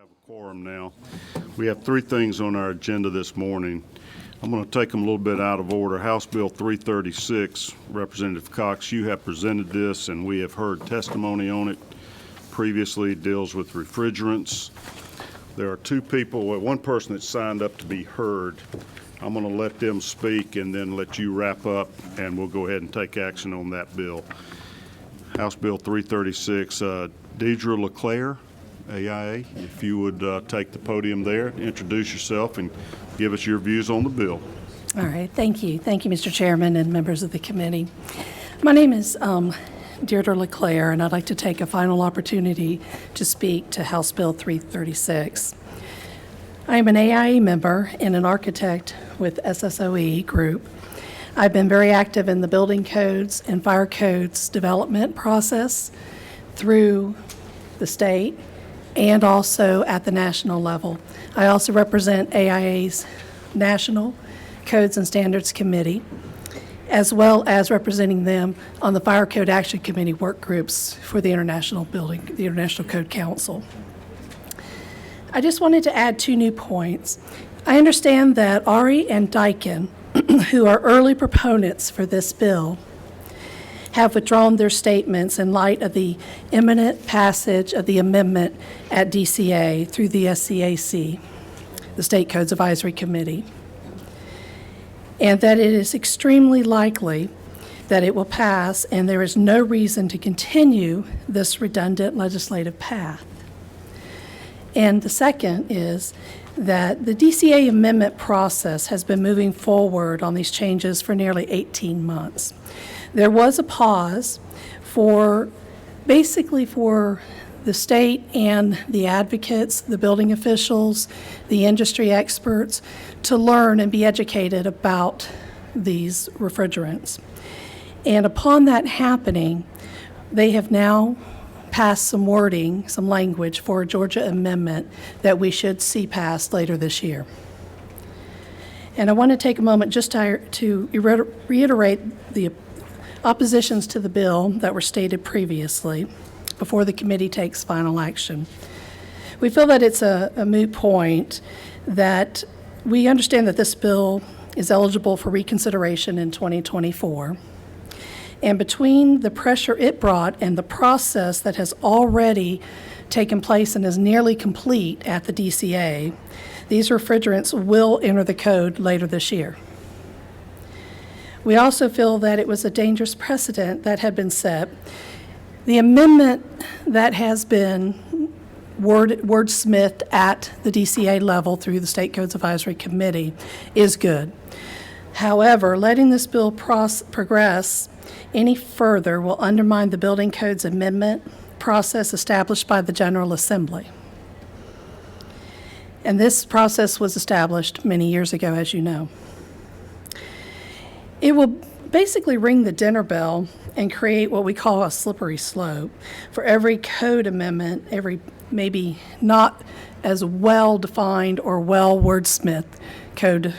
have a quorum now. We have three things on our agenda this morning. I'm going to take them a little bit out of order. House Bill 336, Representative Cox, you have presented this and we have heard testimony on it. Previously, it deals with refrigerants. There are two people, well, one person that signed up to be heard. I'm going to let them speak and then let you wrap up, and we'll go ahead and take action on that bill. House Bill 336, Deidre LeClaire, AIA, if you would take the podium there, introduce yourself and give us your views on the bill. All right, thank you. Thank you, Mr. Chairman and members of the committee. My name is Deirdre LeClaire, and I'd like to take a final opportunity to speak to House Bill 336. I am an AIA member and an architect with SSOE Group. I've been very active in the building codes and fire codes development process through the state and also at the national level. I also represent AIA's National Codes and Standards Committee, as well as representing them on the Fire Code Action Committee work groups for the International Code Council. I just wanted to add two new points. I understand that Ari and Daikin, who are early proponents for this bill, have withdrawn their statements in light of the imminent passage of the amendment at DCA through the SCAC, the State Codes Advisory Committee, and that it is extremely likely that it will pass, and there is no reason to continue this redundant legislative path. And the second is that the DCA amendment process has been moving forward on these changes for nearly 18 months. There was a pause basically for the state and the advocates, the building officials, the industry experts, to learn and be educated about these refrigerants. And upon that happening, they have now passed some wording, some language for a Georgia amendment that we should see passed later this year. And I want to take a moment just to reiterate the oppositions to the bill that were stated previously before the committee takes final action. We feel that it's a moot point, that we understand that this bill is eligible for reconsideration in 2024. And between the pressure it brought and the process that has already taken place and is nearly complete at the DCA, these refrigerants will enter the code later this year. We also feel that it was a dangerous precedent that had been set. The amendment that has been wordsmithed at the DCA level through the State Codes Advisory Committee is good. However, letting this bill progress any further will undermine the building codes amendment process established by the General Assembly. And this process was established many years ago, as you know. It will basically ring the dinner bell and create what we call a slippery slope. For every code amendment, every maybe not as well-defined or well-wordsmithed code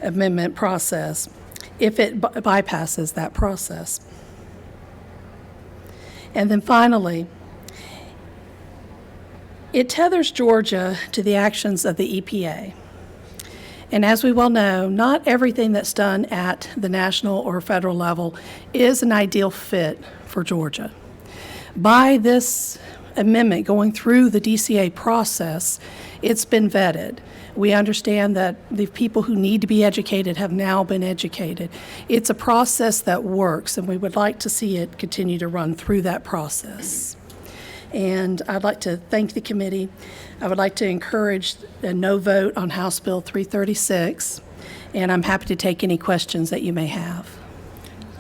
amendment process, if it bypasses that process. And then finally, it tethers Georgia to the actions of the EPA. And as we well know, not everything that's done at the national or federal level is an ideal fit for Georgia. By this amendment going through the DCA process, it's been vetted. We understand that the people who need to be educated have now been educated. It's a process that works, and we would like to see it continue to run through that process. And I'd like to thank the committee. I would like to encourage a no vote on House Bill 336, and I'm happy to take any questions that you may have.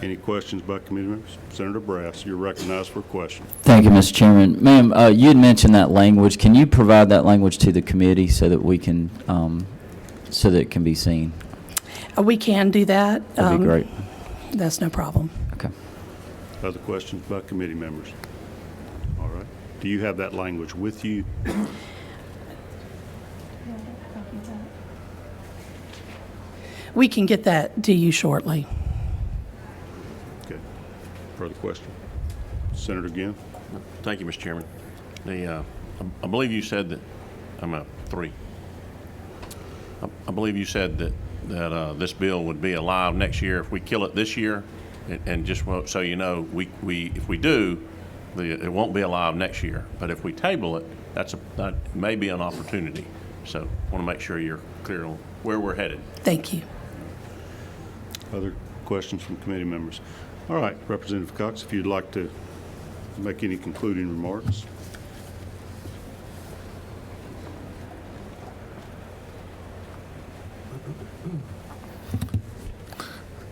Any questions by committee members? Senator Brass, you're recognized for a question. Thank you, Mr. Chairman. Ma'am, you had mentioned that language. Can you provide that language to the committee so that we can, so that it can be seen? We can do that. That'd be great. That's no problem. Okay. Other questions by committee members? All right. Do you have that language with you? We can get that to you shortly. Okay. Further question? Senator Ginn? Thank you, Mr. Chairman. The I believe you said that, I'm at 3. I believe you said that this bill would be alive next year if we kill it this year, and just so you know, if we do, it won't be alive next year. But if we table it, that may be an opportunity. So I want to make sure you're clear on where we're headed. Thank you. Other questions from committee members? All right, Representative Cox, if you'd like to make any concluding remarks.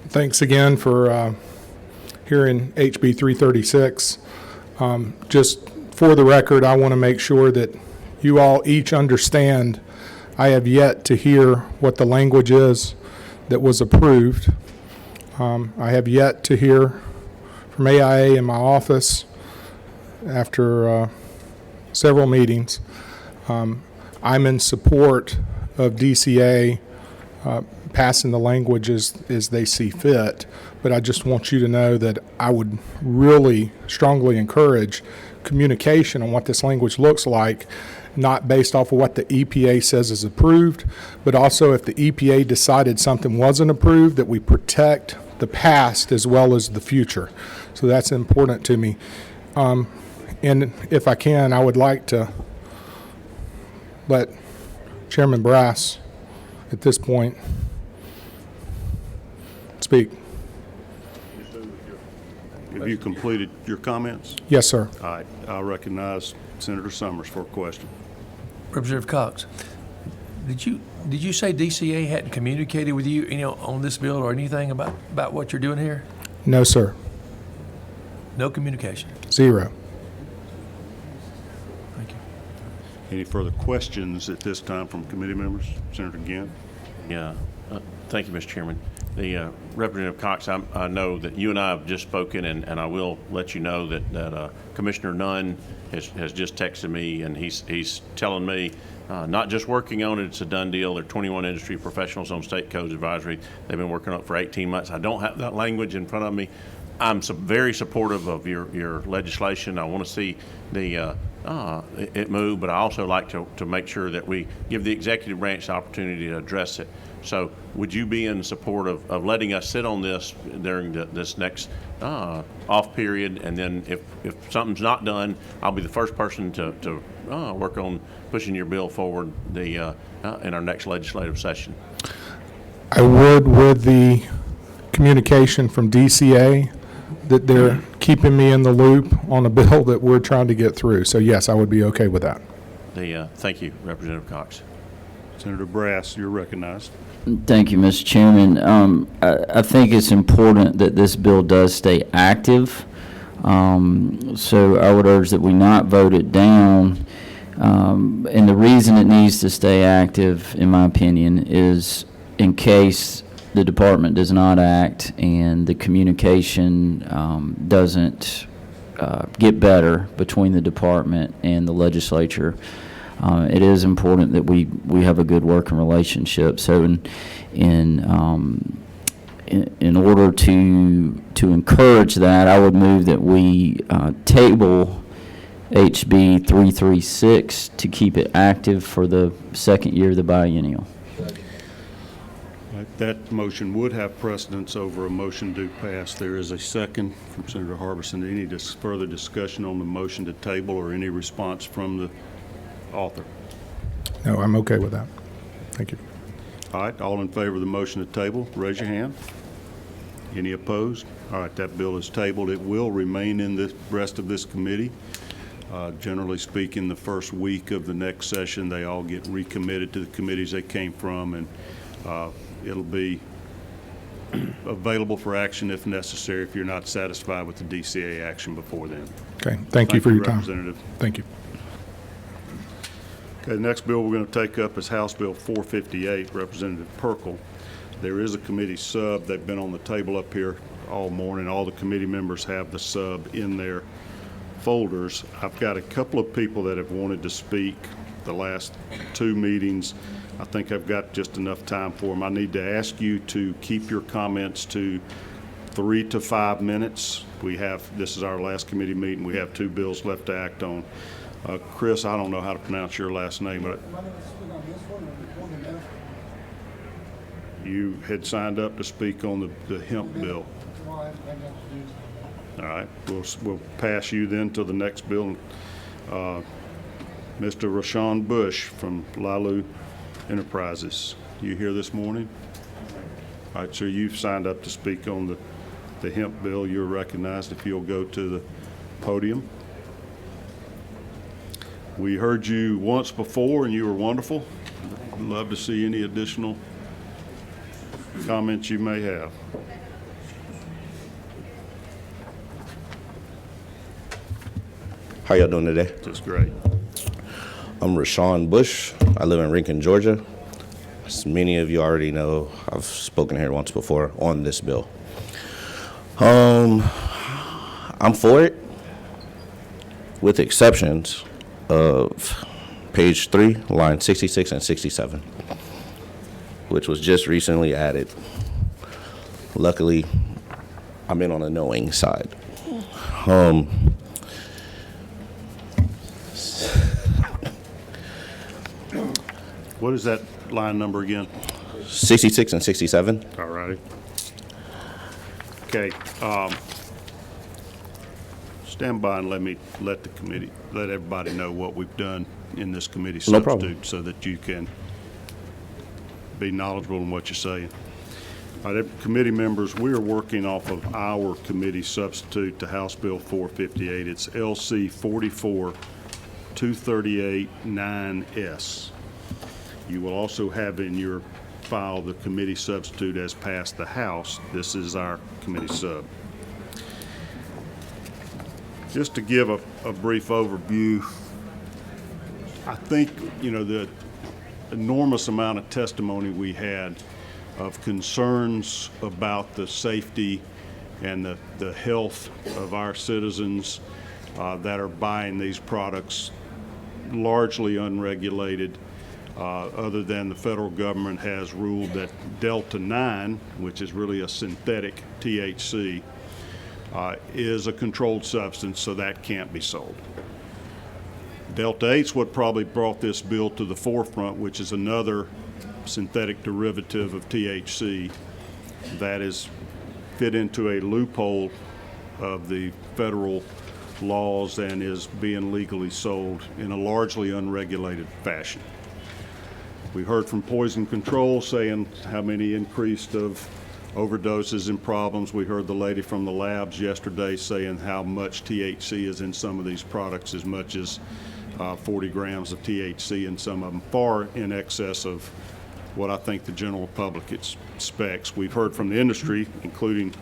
Thanks again for hearing HB 336. Just for the record, I want to make sure that you all each understand I have yet to hear what the language is that was approved. I have yet to hear from AIA in my office after several meetings. I'm in support of DCA passing the language as they see fit, but I just want you to know that I would really strongly encourage communication on what this language looks like, not based off of what the EPA says is approved, but also if the EPA decided something wasn't approved, that we protect the past as well as the future. So that's important to me. And if I can, I would like to let Chairman Brass at this point speak. Have you completed your comments? Yes, sir. All right, I recognize Senator Summers for a question. Representative Cox, did you say DCA hadn't communicated with you, on this bill or anything about what you're doing here? No, sir. No communication. Zero. Thank you. Any further questions at this time from committee members? Senator Ginn? Yeah. Thank you, Mr. Chairman. The Representative Cox, I know that you and I have just spoken, and I will let you know that Commissioner Nunn has just texted me, and he's telling me not just working on it, it's a done deal. There are 21 industry professionals on State Codes Advisory. They've been working on it for 18 months. I don't have that language in front of me. I'm very supportive of your legislation. I want to see it move, but I also like to make sure that we give the executive branch the opportunity to address it. So would you be in support of letting us sit on this during this next off period, and then if something's not done, I'll be the first person to work on pushing your bill forward in our next legislative session? I would, with the communication from DCA, that they're keeping me in the loop on a bill that we're trying to get through. So yes, I would be okay with that. Thank you, Representative Cox. Senator Brass, you're recognized. Thank you, Mr. Chairman. I think it's important that this bill does stay active. So I would urge that we not vote it down. And the reason it needs to stay active, in my opinion, is in case the department does not act and the communication doesn't get better between the department and the legislature. It is important that we have a good working relationship. So in order to encourage that, I would move that we table HB 336 to keep it active for the second year of the biennial. That motion would have precedence over a motion to pass. There is a second from Senator Harbison. Any further discussion on the motion to table or any response from the author? No, I'm okay with that. Thank you. All right, all in favor of the motion to table, raise your hand. Any opposed? All right, that bill is tabled. It will remain in the rest of this committee. Generally speaking, the first week of the next session, they all get recommitted to the committees they came from, and it'll be available for action if necessary if you're not satisfied with the DCA action before then. Okay. Thank you for your time. Representative. Thank you. Okay, the next bill we're going to take up is House Bill 458, Representative Perkle. There is a committee sub. They've been on the table up here all morning. All the committee members have the sub in their folders. I've got a couple of people that have wanted to speak the last two meetings. I think I've got just enough time for them. I need to ask you to keep your comments to 3 to 5 minutes. This is our last committee meeting. We have two bills left to act on. Chris, I don't know how to pronounce your last name, but you had signed up to speak on the hemp bill. All right, we'll pass you then to the next bill. Mr. Rashawn Bush from Lalu Enterprises. You here this morning? All right, sir, you've signed up to speak on the hemp bill. You're recognized if you'll go to the podium. We heard you once before and you were wonderful. I'd love to see any additional comments you may have. How y'all doing today? Just great. I'm Rashawn Bush. I live in Rincon, Georgia. As many of you already know, I've spoken here once before on this bill. I'm for it, with exceptions of page 3, line 66 and 67, which was just recently added. Luckily, I'm in on the knowing side. What is that line number again? 66 and 67. All righty. Okay. Stand by and let everybody know what we've done in this committee No problem. substitute so that you can be knowledgeable in what you're saying. All right, committee members, we are working off of our committee substitute to House Bill 458. It's LC 44-238-9S. You will also have in your file the committee substitute as passed the House. This is our committee sub. Just to give a brief overview, I think, the enormous amount of testimony we had of concerns about the safety and the health of our citizens that are buying these products, largely unregulated, other than the federal government has ruled that Delta 9, which is really a synthetic THC, is a controlled substance, so that can't be sold. Delta 8 is what probably brought this bill to the forefront, which is another synthetic derivative of THC that is fit into a loophole of the federal laws and is being legally sold in a largely unregulated fashion. We heard from Poison Control saying how many increased of overdoses and problems. We heard the lady from the labs yesterday saying how much THC is in some of these products, as much as 40 grams of THC in some of them, far in excess of what I think the general public expects. We've heard from the industry, including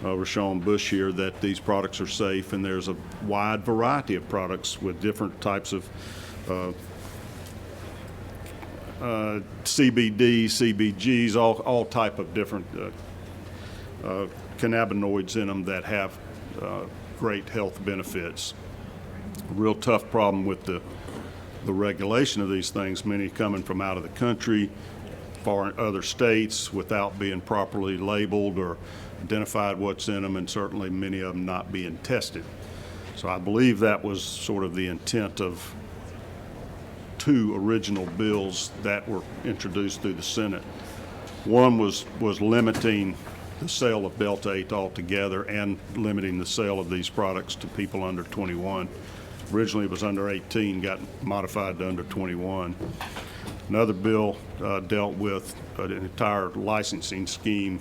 Rashawn Bush here, that these products are safe, and there's a wide variety of products with different types of CBD, CBGs, all type of different cannabinoids in them that have great health benefits. A real tough problem with the regulation of these things, many coming from out of the country, foreign other states, without being properly labeled or identified what's in them, and certainly many of them not being tested. So I believe that was sort of the intent of two original bills that were introduced through the Senate. One was limiting the sale of Delta 8 altogether and limiting the sale of these products to people under 21. Originally it was under 18, got modified to under 21. Another bill dealt with an entire licensing scheme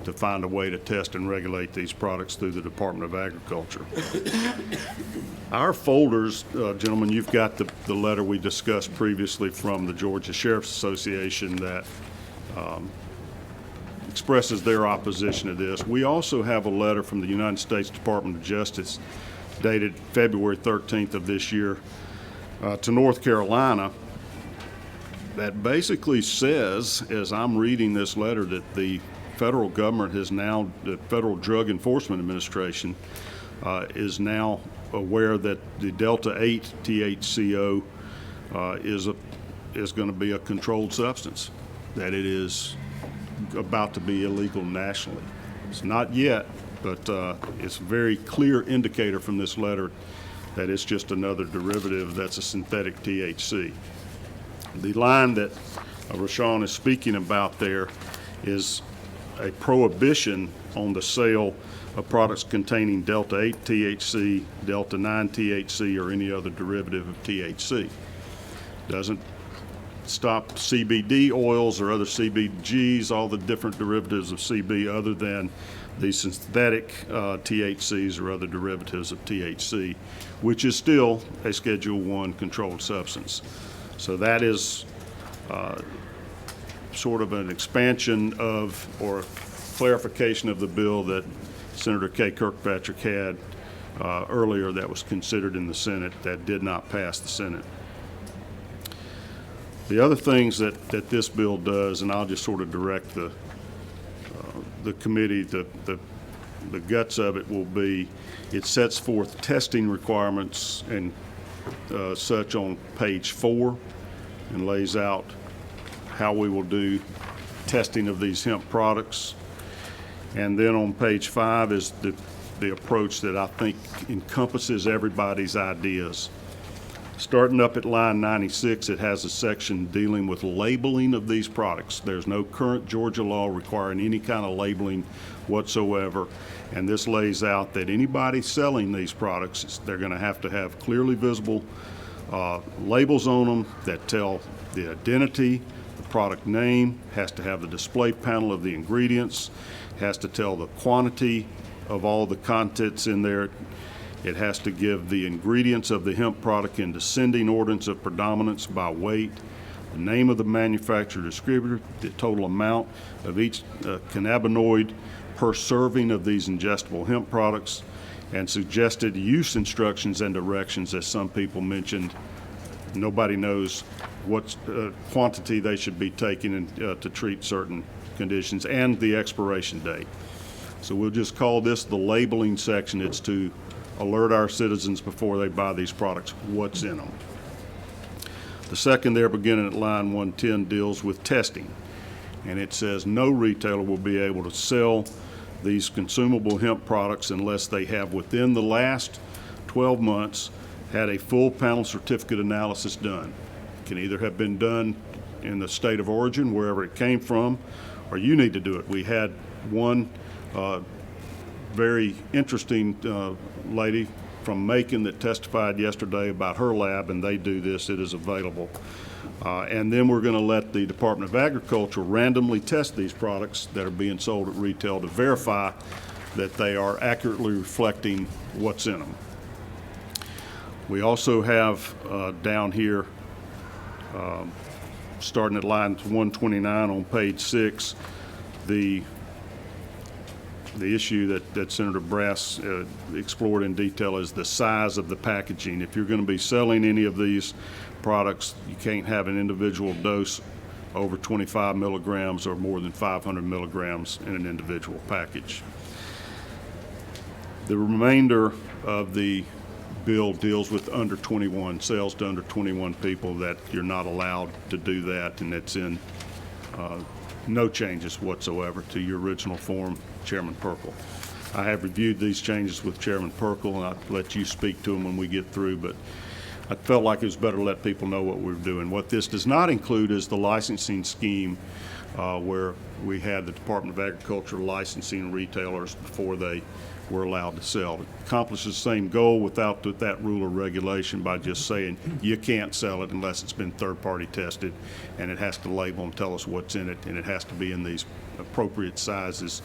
to find a way to test and regulate these products through the Department of Agriculture. Our folders, gentlemen, you've got the letter we discussed previously from the Georgia Sheriff's Association that expresses their opposition to this. We also have a letter from the United States Department of Justice dated February 13th of this year to North Carolina that basically says, as I'm reading this letter, that the federal government has now, the Federal Drug Enforcement Administration is now aware that the Delta 8 THCO is going to be a controlled substance, that it is about to be illegal nationally. It's not yet, but it's a very clear indicator from this letter that it's just another derivative that's a synthetic THC. The line that Rashawn is speaking about there is a prohibition on the sale of products containing Delta 8 THC, Delta 9 THC, or any other derivative of THC. Doesn't stop CBD oils or other CBGs, all the different derivatives of CB other than the synthetic THCs or other derivatives of THC, which is still a Schedule I controlled substance. So that is sort of an expansion of or clarification of the bill that Senator Kay Kirkpatrick had earlier that was considered in the Senate that did not pass the Senate. The other things that this bill does, and I'll just sort of direct the committee, the guts of it will be, it sets forth testing requirements and such on page 4 and lays out how we will do testing of these hemp products. And then on page 5 is the approach that I think encompasses everybody's ideas. Starting up at line 96, it has a section dealing with labeling of these products. There's no current Georgia law requiring any kind of labeling whatsoever. And this lays out that anybody selling these products, they're going to have clearly visible labels on them that tell the identity, the product name, has to have the display panel of the ingredients, has to tell the quantity of all the contents in there. It has to give the ingredients of the hemp product in descending orders of predominance by weight, the name of the manufacturer distributor, the total amount of each cannabinoid per serving of these ingestible hemp products, and suggested use instructions and directions, as some people mentioned. Nobody knows what quantity they should be taking to treat certain conditions, and the expiration date. So we'll just call this the labeling section. It's to alert our citizens before they buy these products what's in them. The second there, beginning at line 110, deals with testing. And it says no retailer will be able to sell these consumable hemp products unless they have within the last 12 months had a full panel certificate analysis done. It can either have been done in the state of origin, wherever it came from, or you need to do it. We had one very interesting lady from Macon that testified yesterday about her lab, and they do this. It is available. And then we're going to let the Department of Agriculture randomly test these products that are being sold at retail to verify that they are accurately reflecting what's in them. We also have down here, starting at line 129 on page 6, the issue that Senator Brass explored in detail is the size of the packaging. If you're going to be selling any of these products, you can't have an individual dose over 25 milligrams or more than 500 milligrams in an individual package. The remainder of the bill deals with under 21, sales to under 21 people, that you're not allowed to do that, and it's in no changes whatsoever to your original form, Chairman Perkle. I have reviewed these changes with Chairman Perkle, and I'll let you speak to them when we get through, but I felt like it was better to let people know what we're doing. What this does not include is the licensing scheme where we had the Department of Agriculture licensing retailers before they were allowed to sell. It accomplishes the same goal without that rule or regulation by just saying you can't sell it unless it's been third-party tested, and it has to label and tell us what's in it, and it has to be in these appropriate sizes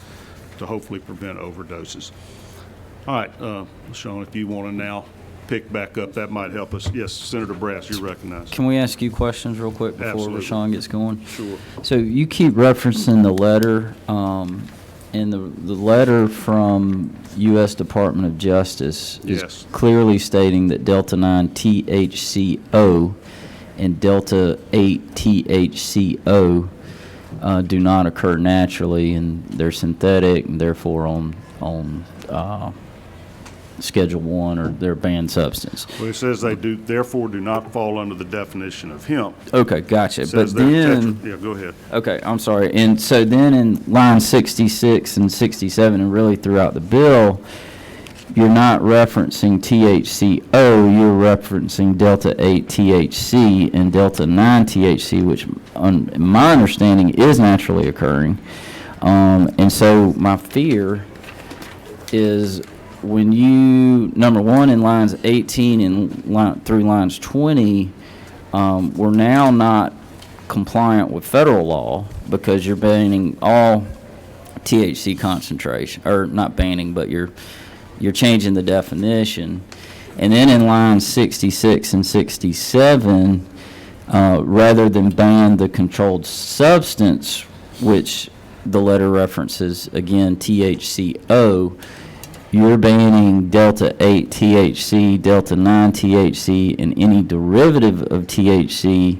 to hopefully prevent overdoses. All right, Sean, if you want to now pick back up, that might help us. Yes, Senator Brass, you're recognized. Can we ask you questions real quick before Absolutely. Rashawn gets going? Sure. So you keep referencing the letter, and the letter from U.S. Department of Justice is Yes. clearly stating that Delta 9 THCO and Delta 8 THCO do not occur naturally, and they're synthetic, and therefore on Schedule 1, or they're banned substance. Well, it says they therefore do not fall under the definition of hemp. Okay, gotcha. It But says they're then, yeah, go ahead. okay, I'm sorry. And so then in line 66 and 67, and really throughout the bill, you're not referencing THCO, you're referencing Delta 8 THC and Delta 9 THC, which, in my understanding, is naturally occurring. And so my fear is when you, number one, in lines 18 and through lines 20, we're now not compliant with federal law because you're banning all THC concentration, or not banning, but you're changing the definition. And then in lines 66 and 67, rather than ban the controlled substance, which the letter references, again, THCO, you're banning Delta 8 THC, Delta 9 THC, and any derivative of THC.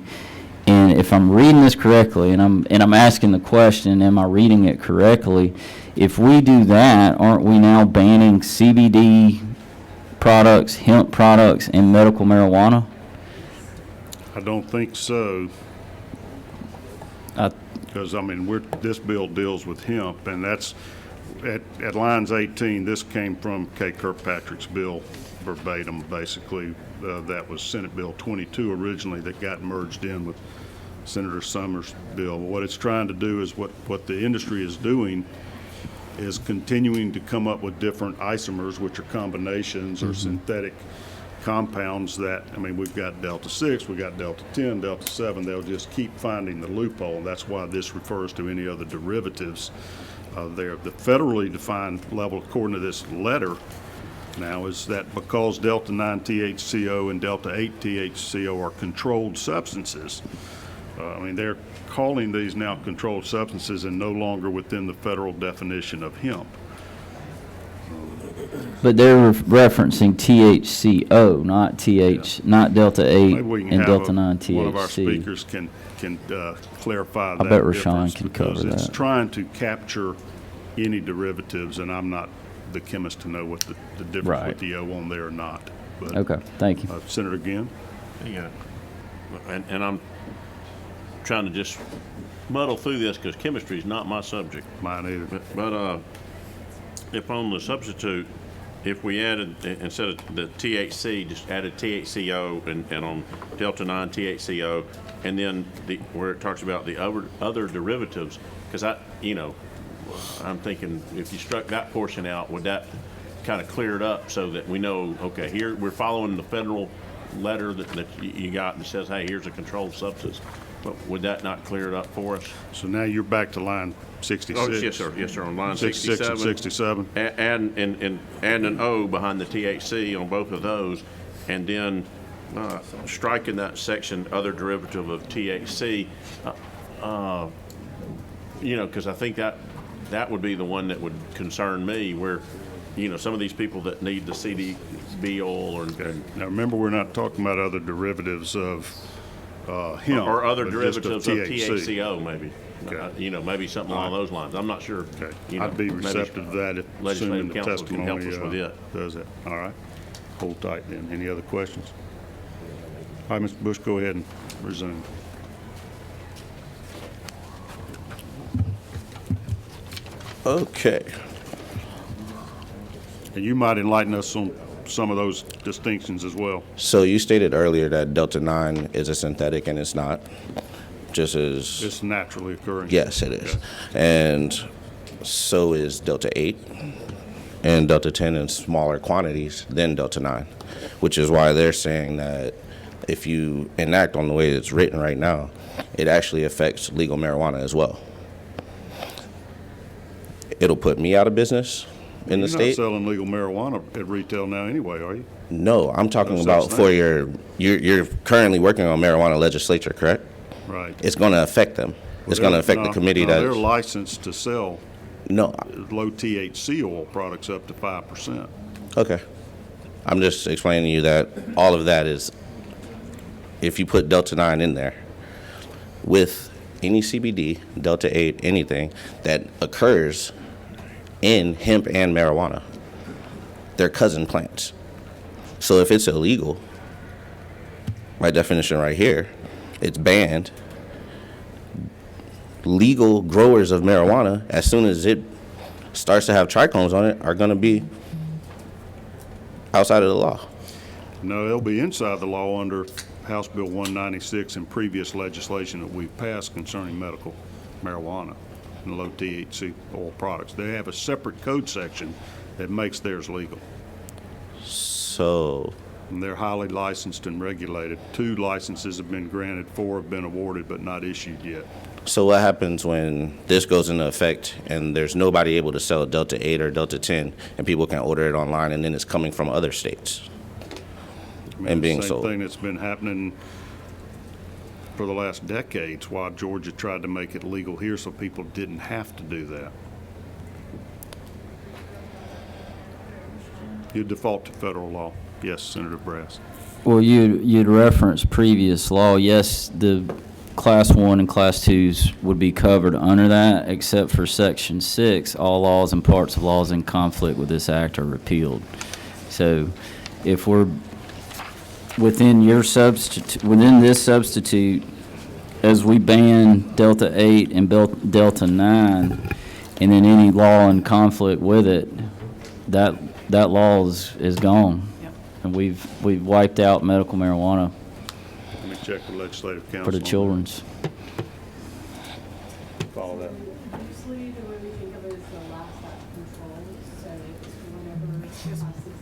And if I'm reading this correctly, and I'm asking the question, am I reading it correctly? If we do that, aren't we now banning CBD products, hemp products, and medical marijuana? I don't think so. I- Because, I mean, this bill deals with hemp, and that's, at lines 18, this came from Kay Kirkpatrick's bill verbatim, basically. That was Senate Bill 22 originally that got merged in with Senator Summers' bill. What it's trying to do is what the industry is doing is continuing to come up with different isomers, which are combinations or synthetic compounds that, I mean, we've got Delta 6, we've got Delta 10, Delta 7, they'll just keep finding the loophole. That's why this refers to any other derivatives there. The federally defined level, according to this letter, now is that because Delta 9 THCO and Delta 8 THCO are controlled substances, I mean, they're calling these now controlled substances and no longer within the federal definition of hemp. But they're referencing THCO, not Delta 8 Maybe we can and have Delta 9 one of our THC. speakers can clarify that I bet Rashawn difference, can because cover it's that. trying to capture any derivatives, and I'm not the chemist to know what the difference Right. with the O on there or not. But, Okay, thank you. Senator Ginn? Yeah, and I'm trying to just muddle through this because chemistry is not my subject. Mine either. But if on the substitute, if we added, instead of the THC, just added THCO and on Delta 9 THCO, and then where it talks about the other derivatives, because I'm thinking if you struck that portion out, would that kind of clear it up so that we know, okay, here we're following the federal letter that you got that says, hey, here's a controlled substance. But would that not clear it up for us? So now you're back to line 66. Oh, yes, sir. Yes, sir. On line 66 and 67. 67. Add an O behind the THC on both of those, and then striking that section, other derivative of THC, because I think that would be the one that would concern me, where, some of these people that need the CBD oil Now, remember, we're not talking about other derivatives of hemp. or other but just derivatives of THCO, maybe. Okay. Maybe something along those lines. I'm not sure. Okay. I'd be maybe receptive to that if, assuming legislative the council can help testimony us with it. does that. All right. Hold tight then. Any other questions? All right, Mr. Bush, go ahead and resume. Okay. And you might enlighten us on some of those distinctions as well. So you stated earlier that Delta 9 is a synthetic, and it's not. Just as It's naturally occurring. yes, it is, and so is Delta 8 and Delta 10 in smaller quantities than Delta 9, which is why they're saying that if you enact on the way it's written right now, it actually affects legal marijuana as well. It'll put me out of business in the You're not state. selling legal marijuana at retail now anyway, are you? No, I'm talking No about such for thing. you're currently working on marijuana legislature, correct? Right. It's going to affect them. It's going to affect the committee They're that licensed to sell no. low THC oil products up to 5%. Okay. I'm just explaining to you that all of that is, if you put Delta 9 in there, with any CBD, Delta 8, anything that occurs in hemp and marijuana, they're cousin plants. So if it's illegal, by definition right here, it's banned. Legal growers of marijuana, as soon as it starts to have trichomes on it, are going to be outside of the law. No, they'll be inside the law under House Bill 196 and previous legislation that we've passed concerning medical marijuana and low THC oil products. They have a separate code section that makes theirs legal. So, And they're highly licensed and regulated. 2 licenses have been granted, 4 have been awarded but not issued yet. so what happens when this goes into effect and there's nobody able to sell Delta 8 or Delta 10 and people can order it online and then it's coming from other states? I mean, And being the sold. same thing that's been happening for the last decades, while Georgia tried to make it legal here so people didn't have to do that. You default to federal law. Yes, Senator Brass. Well, you'd referenced previous law. Yes, the Class 1 and Class 2s would be covered under that, except for Section 6. All laws and parts of laws in conflict with this act are repealed. So if we're within this substitute, as we ban Delta 8 and Delta 9, and then any law in conflict with it, that law is gone. And we've wiped out medical marijuana Let me check the legislative council. for the on that. children's. Follow that. Usually the way we think of it is the last act control, so it's whenever passes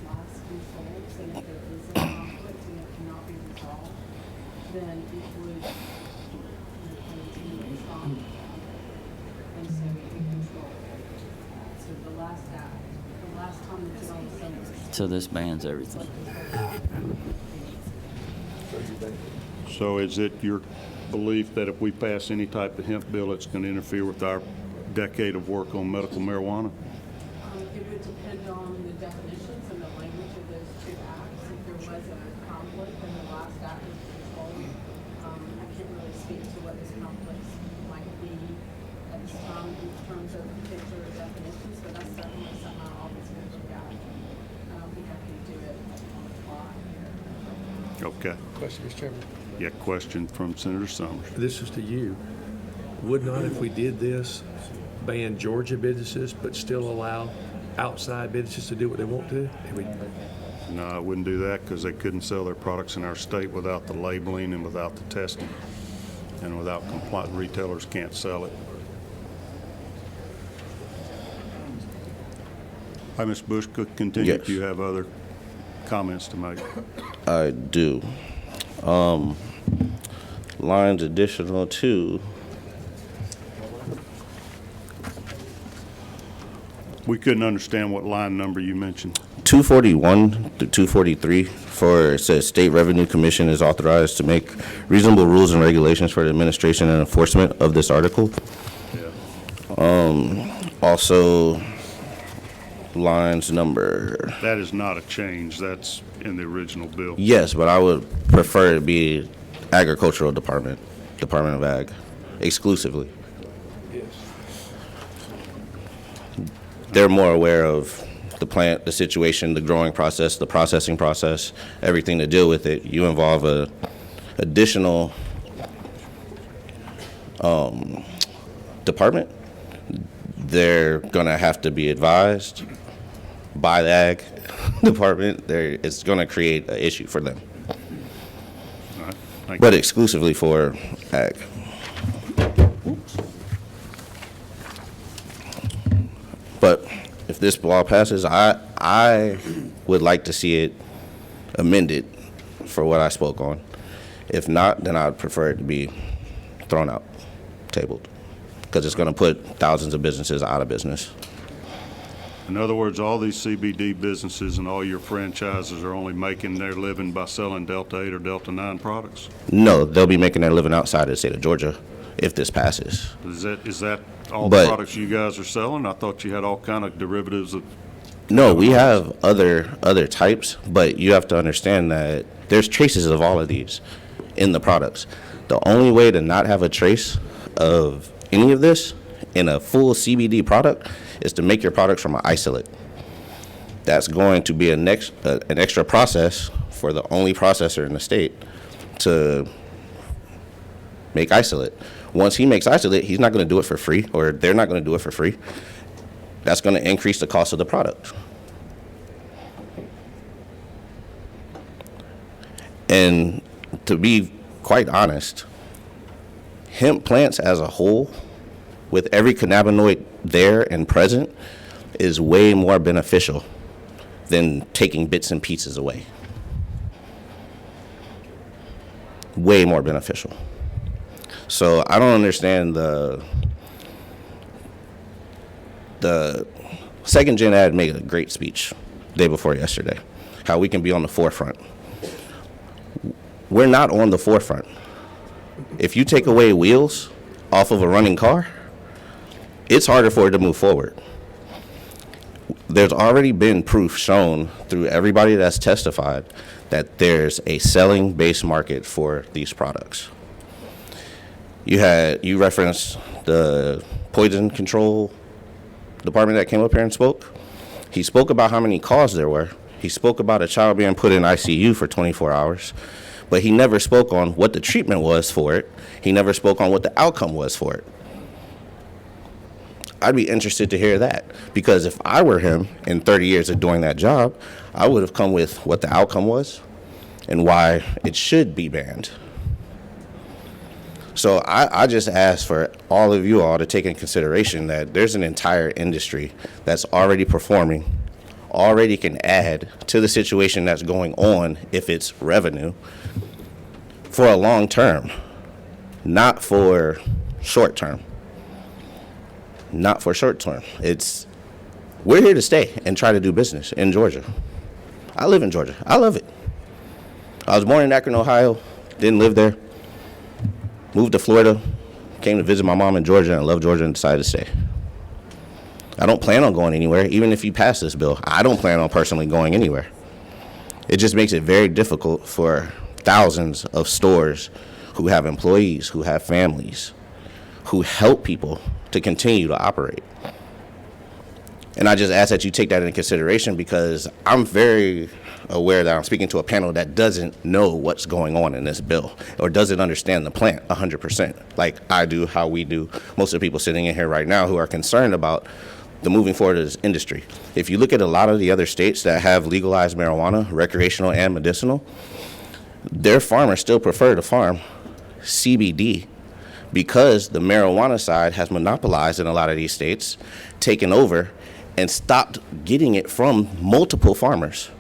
last control, say if there is a conflict and it cannot be resolved, then it would continue to trump. And so it would control. So the last act, the last time the general assembly. So this bans everything. So is it your belief that if we pass any type of hemp bill, it's going to interfere with our decade of work on medical marijuana? It would depend on the definitions and the language of those 2 acts. If there was a conflict, then the last act is controlled. I can't really speak to what those conflicts might be at this time in terms of particular definitions, but that's certainly something our office could look at. I don't think I can do it on the fly here. Okay. Question, Mr. Chairman. Yeah, question from Senator Summers. This is to you. Would not, if we did this, ban Georgia businesses but still allow outside businesses to do what they want to? No, I wouldn't do that because they couldn't sell their products in our state without the labeling and without the testing. And without compliant, retailers can't sell it. Hi, Ms. Bush, could continue if Yes. you have other comments to make. I do. Lines additional to, We couldn't understand what line number you mentioned. 241 to 243, for, it says State Revenue Commission is authorized to make reasonable rules and regulations for the administration and enforcement of this article. Also, lines number, That is not a change. That's in the original bill. yes, but I would prefer it to be Agricultural Department, Department of Ag, exclusively. They're more aware of the plant, the situation, the growing process, the processing process, everything to deal with it. You involve a additional department, they're gonna have to be advised by the ag department. It's gonna create an issue for them, All right, thank but you. exclusively for ag. But if this law passes, I would like to see it amended for what I spoke on. If not, then I'd prefer it to be thrown out, tabled, because it's going to put thousands of businesses out of business. In other words, all these CBD businesses and all your franchises are only making their living by selling Delta 8 or Delta 9 products? No, they'll be making their living outside of the state of Georgia if this passes. Is that all But- the products you guys are selling? I thought you had all kind of derivatives of, No, we have other types, but you have to understand that there's traces of all of these in the products. The only way to not have a trace of any of this in a full CBD product is to make your products from an isolate. That's going to be an extra process for the only processor in the state to make isolate. Once he makes isolate, he's not going to do it for free, or they're not going to do it for free. That's going to increase the cost of the product. And to be quite honest, hemp plants as a whole, with every cannabinoid there and present, is way more beneficial than taking bits and pieces away. Way more beneficial. So I don't understand the second gen ad made a great speech day before yesterday, how we can be on the forefront. We're not on the forefront. If you take away wheels off of a running car, it's harder for it to move forward. There's already been proof shown through everybody that's testified that there's a selling base market for these products. You referenced the poison control department that came up here and spoke. He spoke about how many calls there were. He spoke about a child being put in ICU for 24 hours, but he never spoke on what the treatment was for it. He never spoke on what the outcome was for it. I'd be interested to hear that, because if I were him in 30 years of doing that job, I would have come with what the outcome was and why it should be banned. So I just ask for all of you all to take in consideration that there's an entire industry that's already performing, already can add to the situation that's going on if it's revenue for a long term, not for short term. Not for short term. We're here to stay and try to do business in Georgia. I live in Georgia. I love it. I was born in Akron, Ohio, didn't live there. Moved to Florida, came to visit my mom in Georgia and loved Georgia and decided to stay. I don't plan on going anywhere, even if you pass this bill. I don't plan on personally going anywhere. It just makes it very difficult for thousands of stores who have employees, who have families, who help people to continue to operate. And I just ask that you take that into consideration, because I'm very aware that I'm speaking to a panel that doesn't know what's going on in this bill or doesn't understand the plant 100%, like I do, how we do, most of the people sitting in here right now who are concerned about the moving forward of this industry. If you look at a lot of the other states that have legalized marijuana, recreational and medicinal, their farmers still prefer to farm CBD, because the marijuana side has monopolized in a lot of these states, taken over, and stopped getting it from multiple farmers.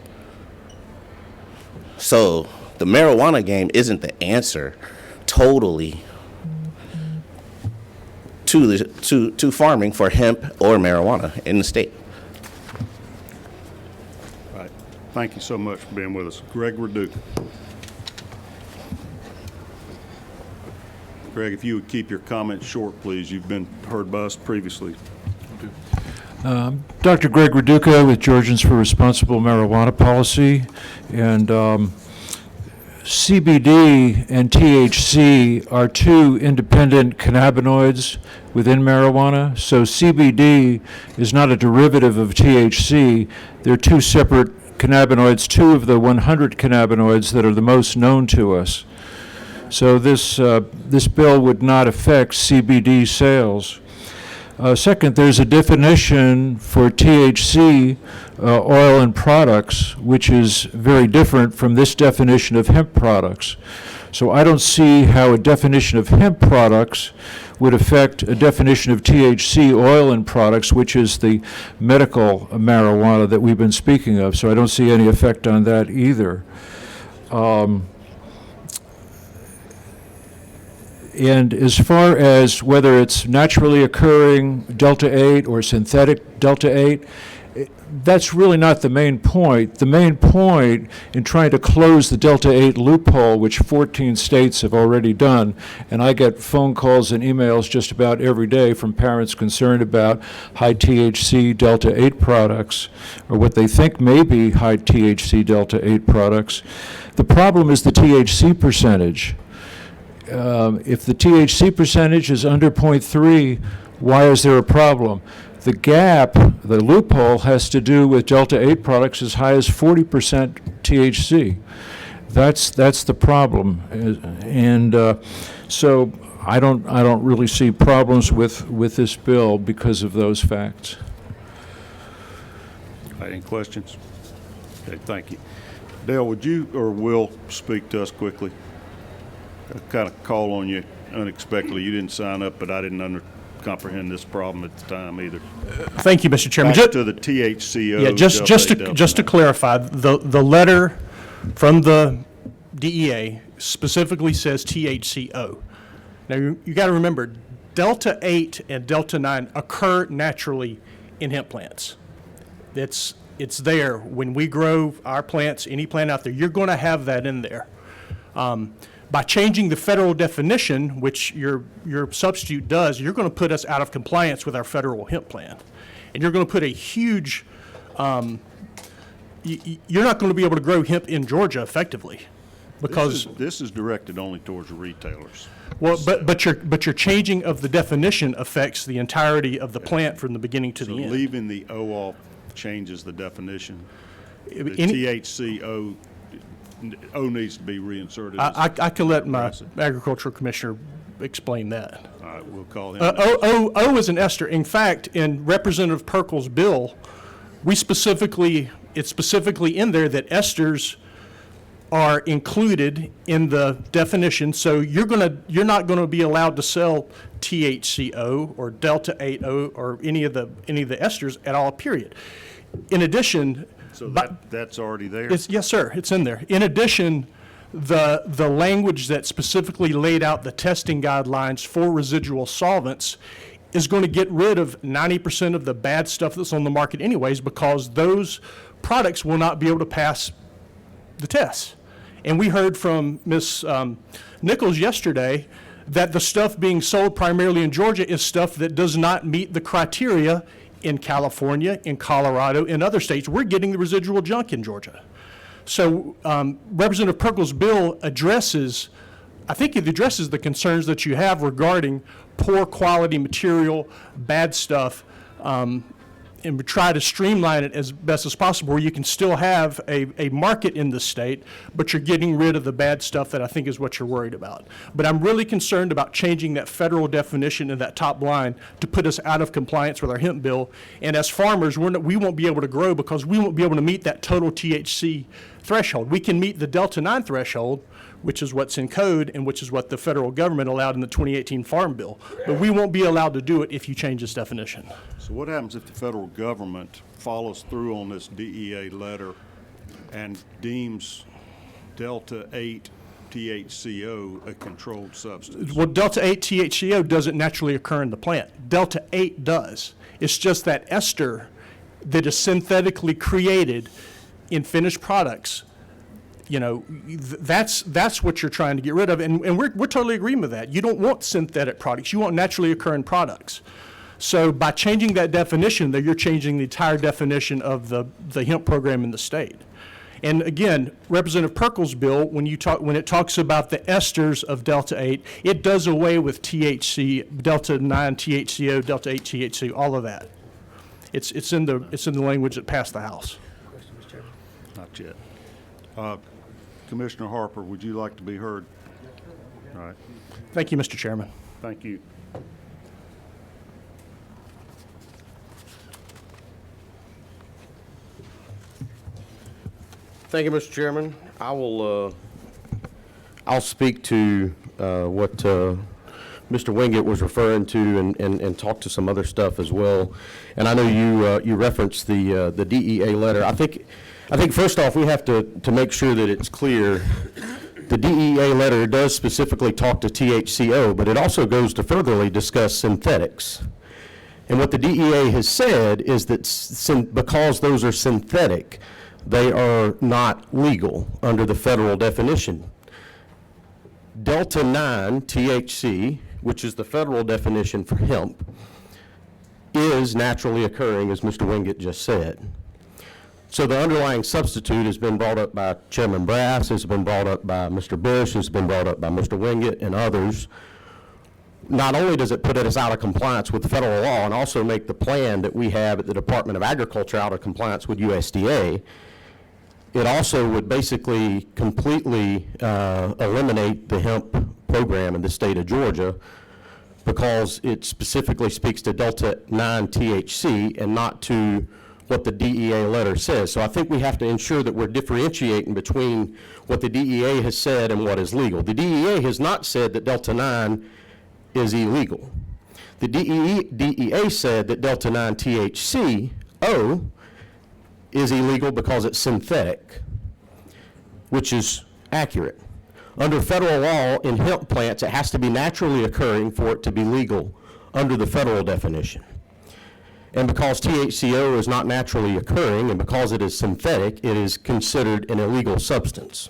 So the marijuana game isn't the answer totally to farming for hemp or marijuana in the state. Right. Thank you so much for being with us. Greg Reduc. Greg, if you would keep your comments short, please. You've been heard by us previously. Dr. Greg Reduca with Georgians for Responsible Marijuana Policy. And CBD and THC are two independent cannabinoids within marijuana. So CBD is not a derivative of THC. They're two separate cannabinoids, two of the 100 cannabinoids that are the most known to us. So this bill would not affect CBD sales. Second, there's a definition for THC oil and products, which is very different from this definition of hemp products. So I don't see how a definition of hemp products would affect a definition of THC oil and products, which is the medical marijuana that we've been speaking of. So I don't see any effect on that either. And as far as whether it's naturally occurring Delta-8 or synthetic Delta-8, that's really not the main point. The main point in trying to close the Delta-8 loophole, which 14 states have already done, and I get phone calls and emails just about every day from parents concerned about high THC Delta-8 products, or what they think may be high THC Delta-8 products. The problem is the THC percentage. If the THC percentage is under 0.3, why is there a problem? The gap, the loophole, has to do with Delta-8 products as high as 40% THC. That's the problem, and so I don't really see problems with this bill because of those facts. Any questions? Okay, thank you. Dale, would you or Will speak to us quickly? I kind of call on you unexpectedly. You didn't sign up, but I didn't comprehend this problem at the time either. Thank you, Mr. Chairman. Back to the THCO. Yeah, just to clarify, the letter from the DEA specifically says THCO. Now, you got to remember, Delta 8 and Delta 9 occur naturally in hemp plants. It's there. When we grow our plants, any plant out there, you're going to have that in there. By changing the federal definition, which your substitute does, you're going to put us out of compliance with our federal hemp plan. And you're going to put a huge, you're not going to be able to grow hemp in Georgia effectively because. This is directed only towards the retailers. Well, but your changing of the definition affects the entirety of the plant from the beginning to So the end. leaving the O off changes the definition. The Any- THCO, O needs to be reinserted. I can let my agricultural commissioner explain that. All right, we'll call him. O is an ester. In fact, in Representative Perkel's bill, it's specifically in there that esters are included in the definition. So you're not gonna be allowed to sell THCO or Delta 8O or any of the esters at all, period. In addition. So that's already there? Yes, sir, it's in there. In addition, the language that specifically laid out the testing guidelines for residual solvents is going to get rid of 90% of the bad stuff that's on the market anyways, because those products will not be able to pass the tests. And we heard from Ms. Nichols yesterday that the stuff being sold primarily in Georgia is stuff that does not meet the criteria in California, in Colorado, in other states. We're getting the residual junk in Georgia. So Representative Perkel's bill addresses the concerns that you have regarding poor quality material, bad stuff, and we try to streamline it as best as possible where you can still have a market in the state, but you're getting rid of the bad stuff that I think is what you're worried about. But I'm really concerned about changing that federal definition in that top line to put us out of compliance with our hemp bill. And as farmers, we won't be able to grow because we won't be able to meet that total THC threshold. We can meet the Delta 9 threshold, which is what's in code and which is what the federal government allowed in the 2018 Farm Bill. But we won't be allowed to do it if you change this definition. So what happens if the federal government follows through on this DEA letter and deems Delta 8 THCO a controlled substance? Well, Delta 8 THCO doesn't naturally occur in the plant. Delta 8 does. It's just that ester that is synthetically created in finished products. You know, that's what you're trying to get rid of, and we're totally agreeing with that. You don't want synthetic products. You want naturally occurring products. So by changing that definition, you're changing the entire definition of the hemp program in the state. And again, Representative Perkel's bill, when it talks about the esters of Delta 8, it does away with THC, Delta 9 THCO, Delta 8 THC, all of that. It's in the language that passed the House. Not yet. Commissioner Harper, would you like to be heard? All right, Thank you, Mr. Chairman. thank you. Thank you, Mr. Chairman. I'll speak to what Mr. Wingate was referring to and talk to some other stuff as well. And I know you referenced the DEA letter. I think first off, we have to make sure that it's clear. The DEA letter does specifically talk to THCO, but it also goes to furtherly discuss synthetics. And what the DEA has said is that because those are synthetic, they are not legal under the federal definition. Delta 9 THC, which is the federal definition for hemp, is naturally occurring, as Mr. Wingate just said. So the underlying substitute has been brought up by Chairman Brass, has been brought up by Mr. Bush, has been brought up by Mr. Wingate and others. Not only does it put us out of compliance with federal law and also make the plan that we have at the Department of Agriculture out of compliance with USDA, it also would basically completely eliminate the hemp program in the state of Georgia because it specifically speaks to Delta 9 THC and not to what the DEA letter says. So I think we have to ensure that we're differentiating between what the DEA has said and what is legal. The DEA has not said that Delta 9 is illegal. The DEA said that Delta 9 THCO is illegal because it's synthetic, which is accurate. Under federal law, in hemp plants, it has to be naturally occurring for it to be legal under the federal definition. And because THCO is not naturally occurring, and because it is synthetic, it is considered an illegal substance.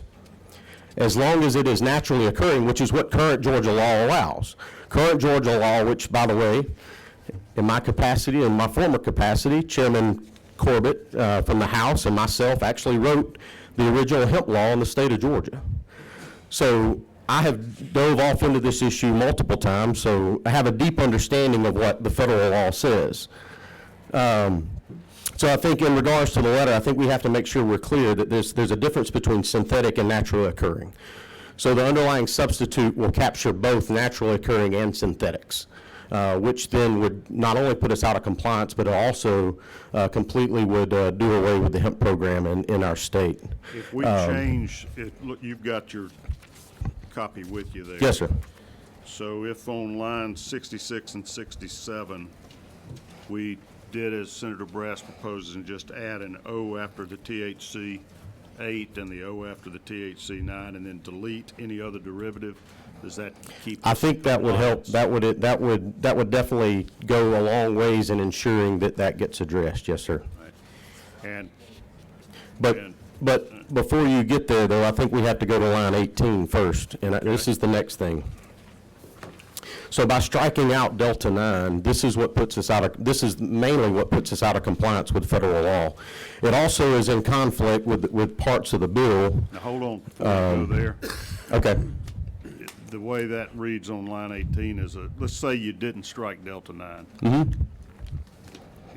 As long as it is naturally occurring, which is what current Georgia law allows. Current Georgia law, which, by the way, in my capacity, in my former capacity, Chairman Corbett from the House and myself actually wrote the original hemp law in the state of Georgia. So I have dove off into this issue multiple times, so I have a deep understanding of what the federal law says. So I think in regards to the letter, I think we have to make sure we're clear that there's a difference between synthetic and naturally occurring. So the underlying substitute will capture both naturally occurring and synthetics, which then would not only put us out of compliance, but it also completely would do away with the hemp program in our state. If we change, look, you've got your copy with you there. Yes, sir. So if on line 66 and 67, we did as Senator Brass proposes and just add an O after the THC 8 and the O after the THC 9 and then delete any other derivative, does that keep? I think that would help. That would definitely go a long ways in ensuring that that gets addressed. Yes, sir. And But before you get there, though, I think we have to go to line 18 first, and this is the next thing. So by striking out Delta 9, this is mainly what puts us out of compliance with federal law. It also is in conflict with parts of the bill. now hold on before we go there. Okay. The way that reads on line 18 is let's say you didn't strike Delta 9. Mm-hmm.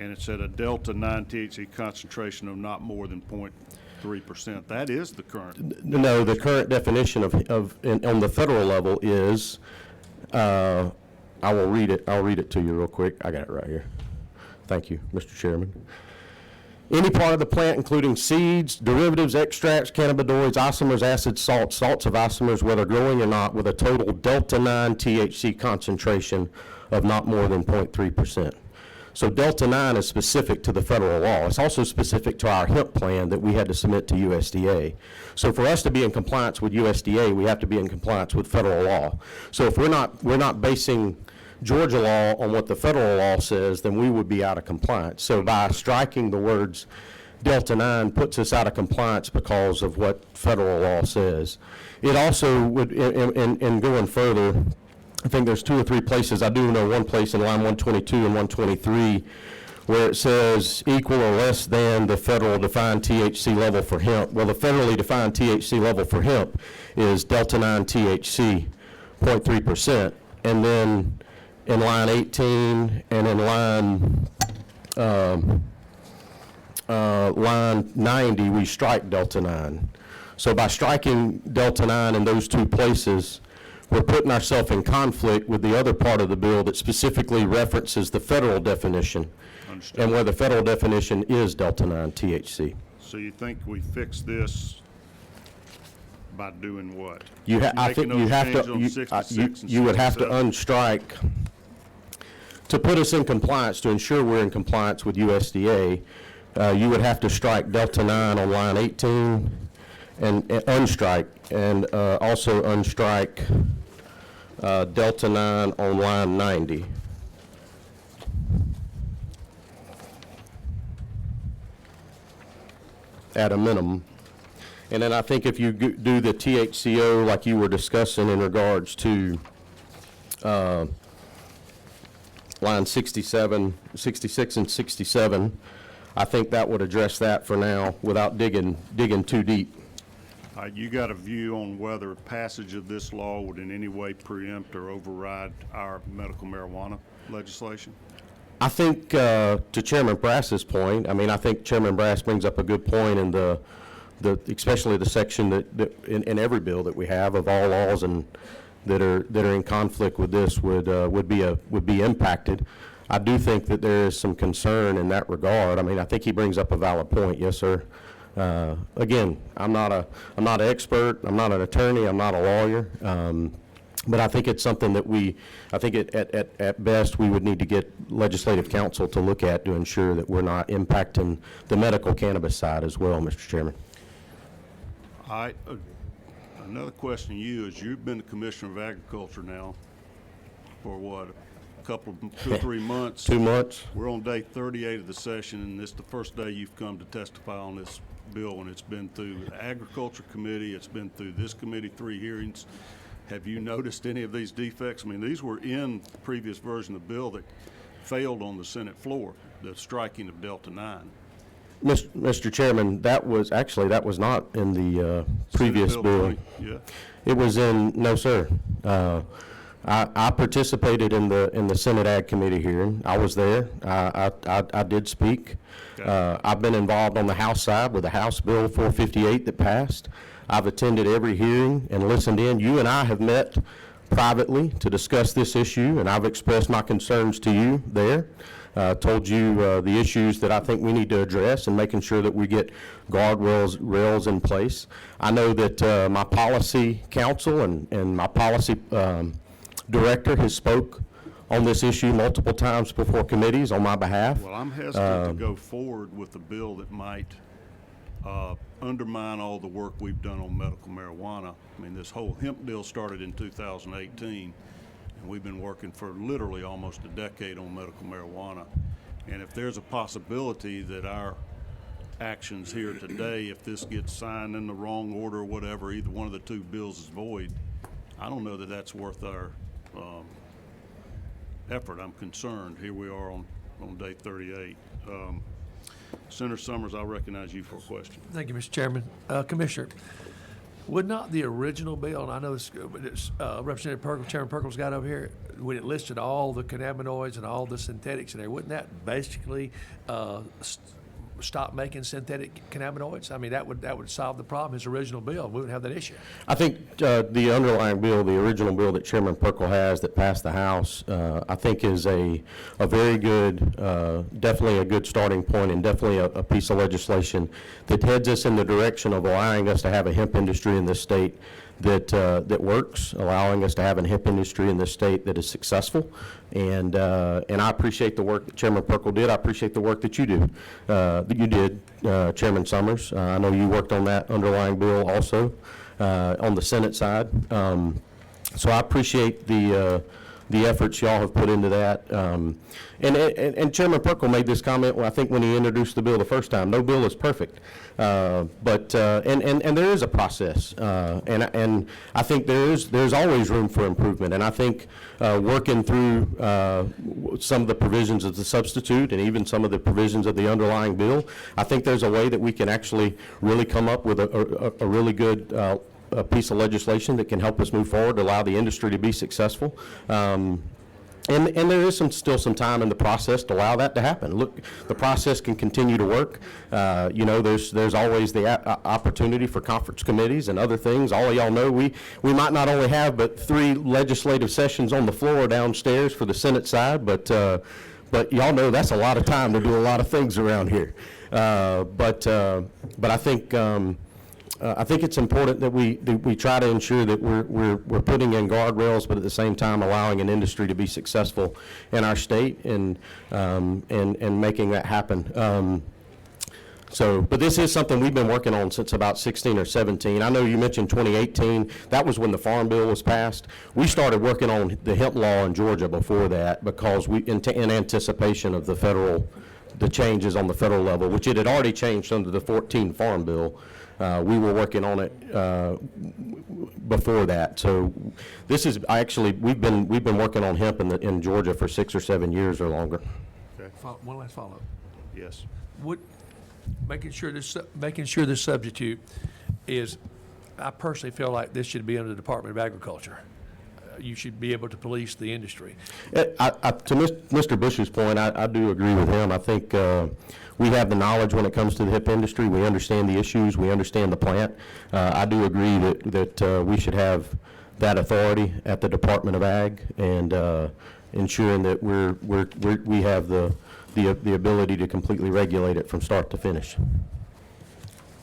And it said a Delta 9 THC concentration of not more than 0.3%. That is the current. No, the current definition on the federal level is, I will read it. I'll read it to you real quick. I got it right here. Thank you, Mr. Chairman. Any part of the plant, including seeds, derivatives, extracts, cannabinoids, isomers, acids, salts of isomers, whether growing or not, with a total Delta 9 THC concentration of not more than 0.3%. So Delta 9 is specific to the federal law. It's also specific to our hemp plan that we had to submit to USDA. So for us to be in compliance with USDA, we have to be in compliance with federal law. So if we're not basing Georgia law on what the federal law says, then we would be out of compliance. So by striking the words Delta 9 puts us out of compliance because of what federal law says. It also would, in going further, I think there's 2 or 3 places. I do know one place in line 122 and 123 where it says equal or less than the federal defined THC level for hemp. Well, the federally defined THC level for hemp is Delta 9 THC 0.3%. And then in line 18 and in line 90, we strike Delta 9. So by striking Delta 9 in those 2 places, we're putting ourselves in conflict with the other part of the bill that specifically references the federal definition, and where the federal definition is Delta 9 THC. So you think we fix this by doing what? I think you have to, you would have to unstrike, to put us in compliance, to ensure we're in compliance with USDA, you would have to strike Delta 9 on line 18 and unstrike, and also unstrike Delta 9 on line 90. At a minimum. And then I think if you do the THCO like you were discussing in regards to line 67, 66 and 67, I think that would address that for now without digging too deep. You got a view on whether passage of this law would in any way preempt or override our medical marijuana legislation? I think, to Chairman Brass's point, I think Chairman Brass brings up a good point in especially the section that in every bill that we have of all laws and that are in conflict with this would be impacted. I do think that there is some concern in that regard. I mean, I think he brings up a valid point. Yes, sir. Again, I'm not an expert. I'm not an attorney. I'm not a lawyer. But I think it's something that at best, we would need to get legislative counsel to look at to ensure that we're not impacting the medical cannabis side as well, Mr. Chairman. All right, another question to you is, you've been the Commissioner of Agriculture now for what, a couple, 2 or 3 months? 2 months. We're on day 38 of the session, and this is the first day you've come to testify on this bill, and it's been through the Agriculture Committee, it's been through this committee, 3 hearings. Have you noticed any of these defects? I mean, these were in the previous version of the bill that failed on the Senate floor, the striking of Delta 9. Mr. Chairman, that was not in the previous Senate bill. Yeah. It was in, no, sir. I participated in the Senate Ag Committee hearing. I was there. I did speak. Okay. I've been involved on the House side with the House Bill 458 that passed. I've attended every hearing and listened in. You and I have met privately to discuss this issue, and I've expressed my concerns to you there. Told you the issues that I think we need to address and making sure that we get guardrails in place. I know that my policy counsel and my policy director has spoke on this issue multiple times before committees on my behalf. Well, I'm hesitant to go forward with a bill that might undermine all the work we've done on medical marijuana. I mean, this whole hemp deal started in 2018, and we've been working for literally almost a decade on medical marijuana. And if there's a possibility that our actions here today, if this gets signed in the wrong order or whatever, either one of the 2 bills is void, I don't know that that's worth our effort. I'm concerned. Here we are on day 38. Senator Summers, I'll recognize you for a question. Thank you, Mr. Chairman. Commissioner, would not the original bill, and I know it's Representative Perkins, Chairman Perkins got over here, when it listed all the cannabinoids and all the synthetics in there, wouldn't that basically stop making synthetic cannabinoids? I mean, that would solve the problem. His original bill, we wouldn't have that issue. I think the underlying bill, the original bill that Chairman Perkle has that passed the House, I think is a very good, definitely a good starting point, and definitely a piece of legislation that heads us in the direction of allowing us to have a hemp industry in this state that works, allowing us to have a hemp industry in this state that is successful. And I appreciate the work that Chairman Perkle did. I appreciate the work that you do, Chairman Summers. I know you worked on that underlying bill also on the Senate side. So I appreciate the efforts y'all have put into that. And Chairman Perkle made this comment, I think, when he introduced the bill the first time. No bill is perfect. But there is a process. And I think there's always room for improvement. And I think working through some of the provisions of the substitute and even some of the provisions of the underlying bill, I think there's a way that we can actually really come up with a really good a piece of legislation that can help us move forward, allow the industry to be successful. And there is still some time in the process to allow that to happen. Look, the process can continue to work. You know, there's always the opportunity for conference committees and other things. All of y'all know we might not only have but 3 legislative sessions on the floor downstairs for the Senate side, but y'all know that's a lot of time to do a lot of things around here. But I think it's important that we try to ensure that we're putting in guardrails, but at the same time allowing an industry to be successful in our state and making that happen. But this is something we've been working on since about 16 or 17. I know you mentioned 2018. That was when the Farm Bill was passed. We started working on the hemp law in Georgia before that because in anticipation of the changes on the federal level, which it had already changed under the 14 Farm Bill. We were working on it before that. So this is actually we've been working on hemp in Georgia for 6 or 7 years or longer. Okay. One last follow-up. Yes. Making sure this substitute is, I personally feel like this should be under the Department of Agriculture. You should be able to police the industry. To Mr. Bush's point, I do agree with him. I think we have the knowledge when it comes to the hemp industry. We understand the issues. We understand the plant. I do agree that we should have that authority at the Department of Ag and ensuring that we have the ability to completely regulate it from start to finish.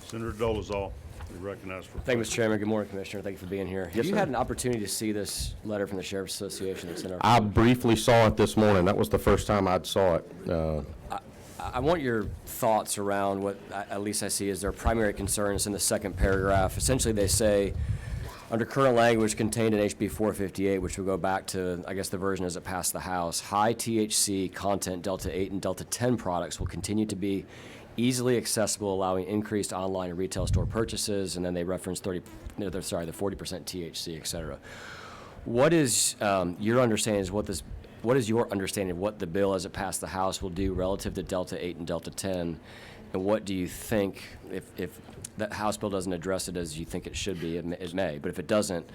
Senator Dolezal, you recognize for. Thank you, Mr. Chairman. Good morning, Commissioner. Thank you for being here. Have you sir. had an opportunity to see this letter from the Sheriff's Association that's in our? I briefly saw it this morning. That was the first time I'd saw it. I want your thoughts around what, at least I see, as their primary concerns in the second paragraph. Essentially, they say, under current language contained in HB 458, which will go back to, I guess, the version as it passed the House, high THC content Delta 8 and Delta 10 products will continue to be easily accessible, allowing increased online and retail store purchases, and then they reference the 40% THC, et cetera. What is your understanding of what the bill as it passed the House will do relative to Delta 8 and Delta 10? And what do you think, if that House bill doesn't address it as you think it should be, it may, but if it doesn't,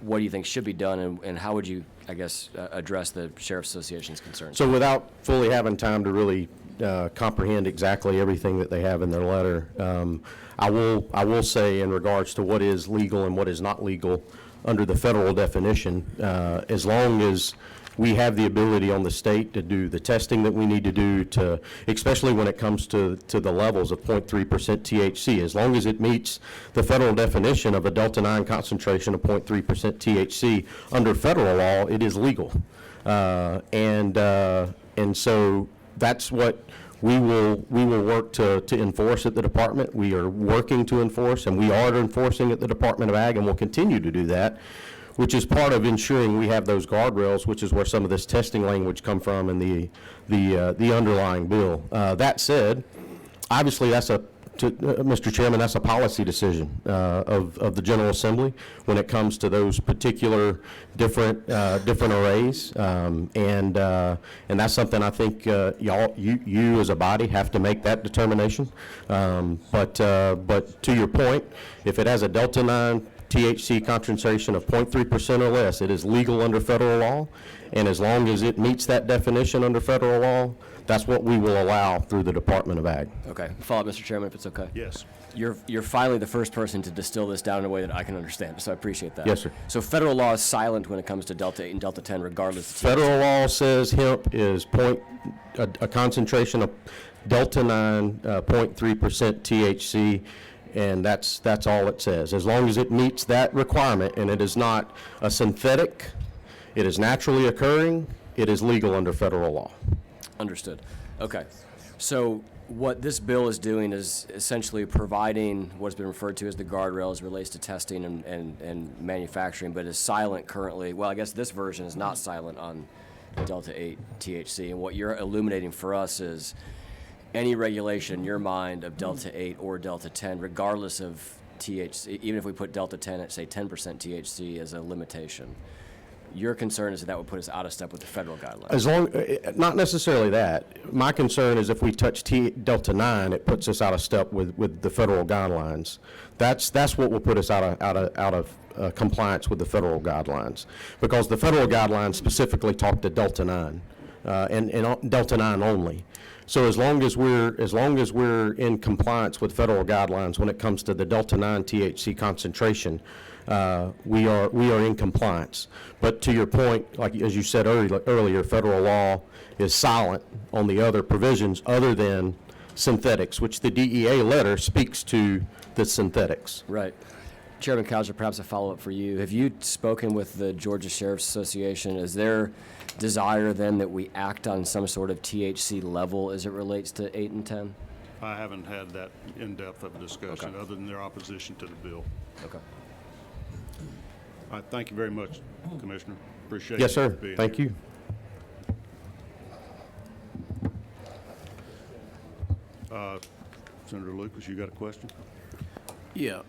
what do you think should be done, and how would you, I guess, address the Sheriff's Association's concerns? So without fully having time to really comprehend exactly everything that they have in their letter, I will say in regards to what is legal and what is not legal under the federal definition, as long as we have the ability on the state to do the testing that we need to do, to, especially when it comes to the levels of 0.3% THC, as long as it meets the federal definition of a Delta 9 concentration of 0.3% THC under federal law, it is legal. And so that's what we will work to enforce at the department. We are working to enforce, and we are enforcing at the Department of Ag, and will continue to do that, which is part of ensuring we have those guardrails, which is where some of this testing language come from in the underlying bill. That said, obviously Mr. Chairman, that's a policy decision of the General Assembly when it comes to those particular different arrays, and that's something I think you as a body have to make that determination. But to your point, if it has a Delta 9 THC concentration of 0.3% or less, it is legal under federal law, and as long as it meets that definition under federal law, that's what we will allow through the Department of Ag. Okay, follow up, Mr. Chairman, if it's okay. Yes. You're finally the first person to distill this down in a way that I can understand, so I appreciate that. Yes, sir. So federal law is silent when it comes to Delta 8 and Delta 10, regardless of Federal law says hemp is a concentration of Delta 9, 0.3% THC, and that's all it says. As long as it meets that requirement and it is not a synthetic, it is naturally occurring, it is legal under federal law. Understood. Okay. So what this bill is doing is essentially providing what's been referred to as the guardrails relates to testing and manufacturing, but is silent currently. Well, I guess this version is not silent on Delta 8 THC. And what you're illuminating for us is any regulation in your mind of Delta 8 or Delta 10, regardless of THC, even if we put Delta 10 at, say, 10% THC as a limitation, your concern is that would put us out of step with the federal guidelines. As long, not necessarily that. My concern is if we touch Delta 9, it puts us out of step with the federal guidelines. That's what will put us out of compliance with the federal guidelines, because the federal guidelines specifically talk to Delta 9 and Delta 9 only. So as long as we're in compliance with federal guidelines when it comes to the Delta 9 THC concentration, we are in compliance. But to your point, like as you said earlier, federal law is silent on the other provisions other than synthetics, which the DEA letter speaks to the synthetics. Right. Chairman Coucher, perhaps a follow-up for you. Have you spoken with the Georgia Sheriff's Association? Is there desire then that we act on some sort of THC level as it relates to 8 and 10? I haven't had that in-depth of a discussion other than their opposition to the bill. Okay. All right, thank you very much, Commissioner. Appreciate it. Yes, sir. being Thank here. you. Senator Lucas, you got a question? Yeah,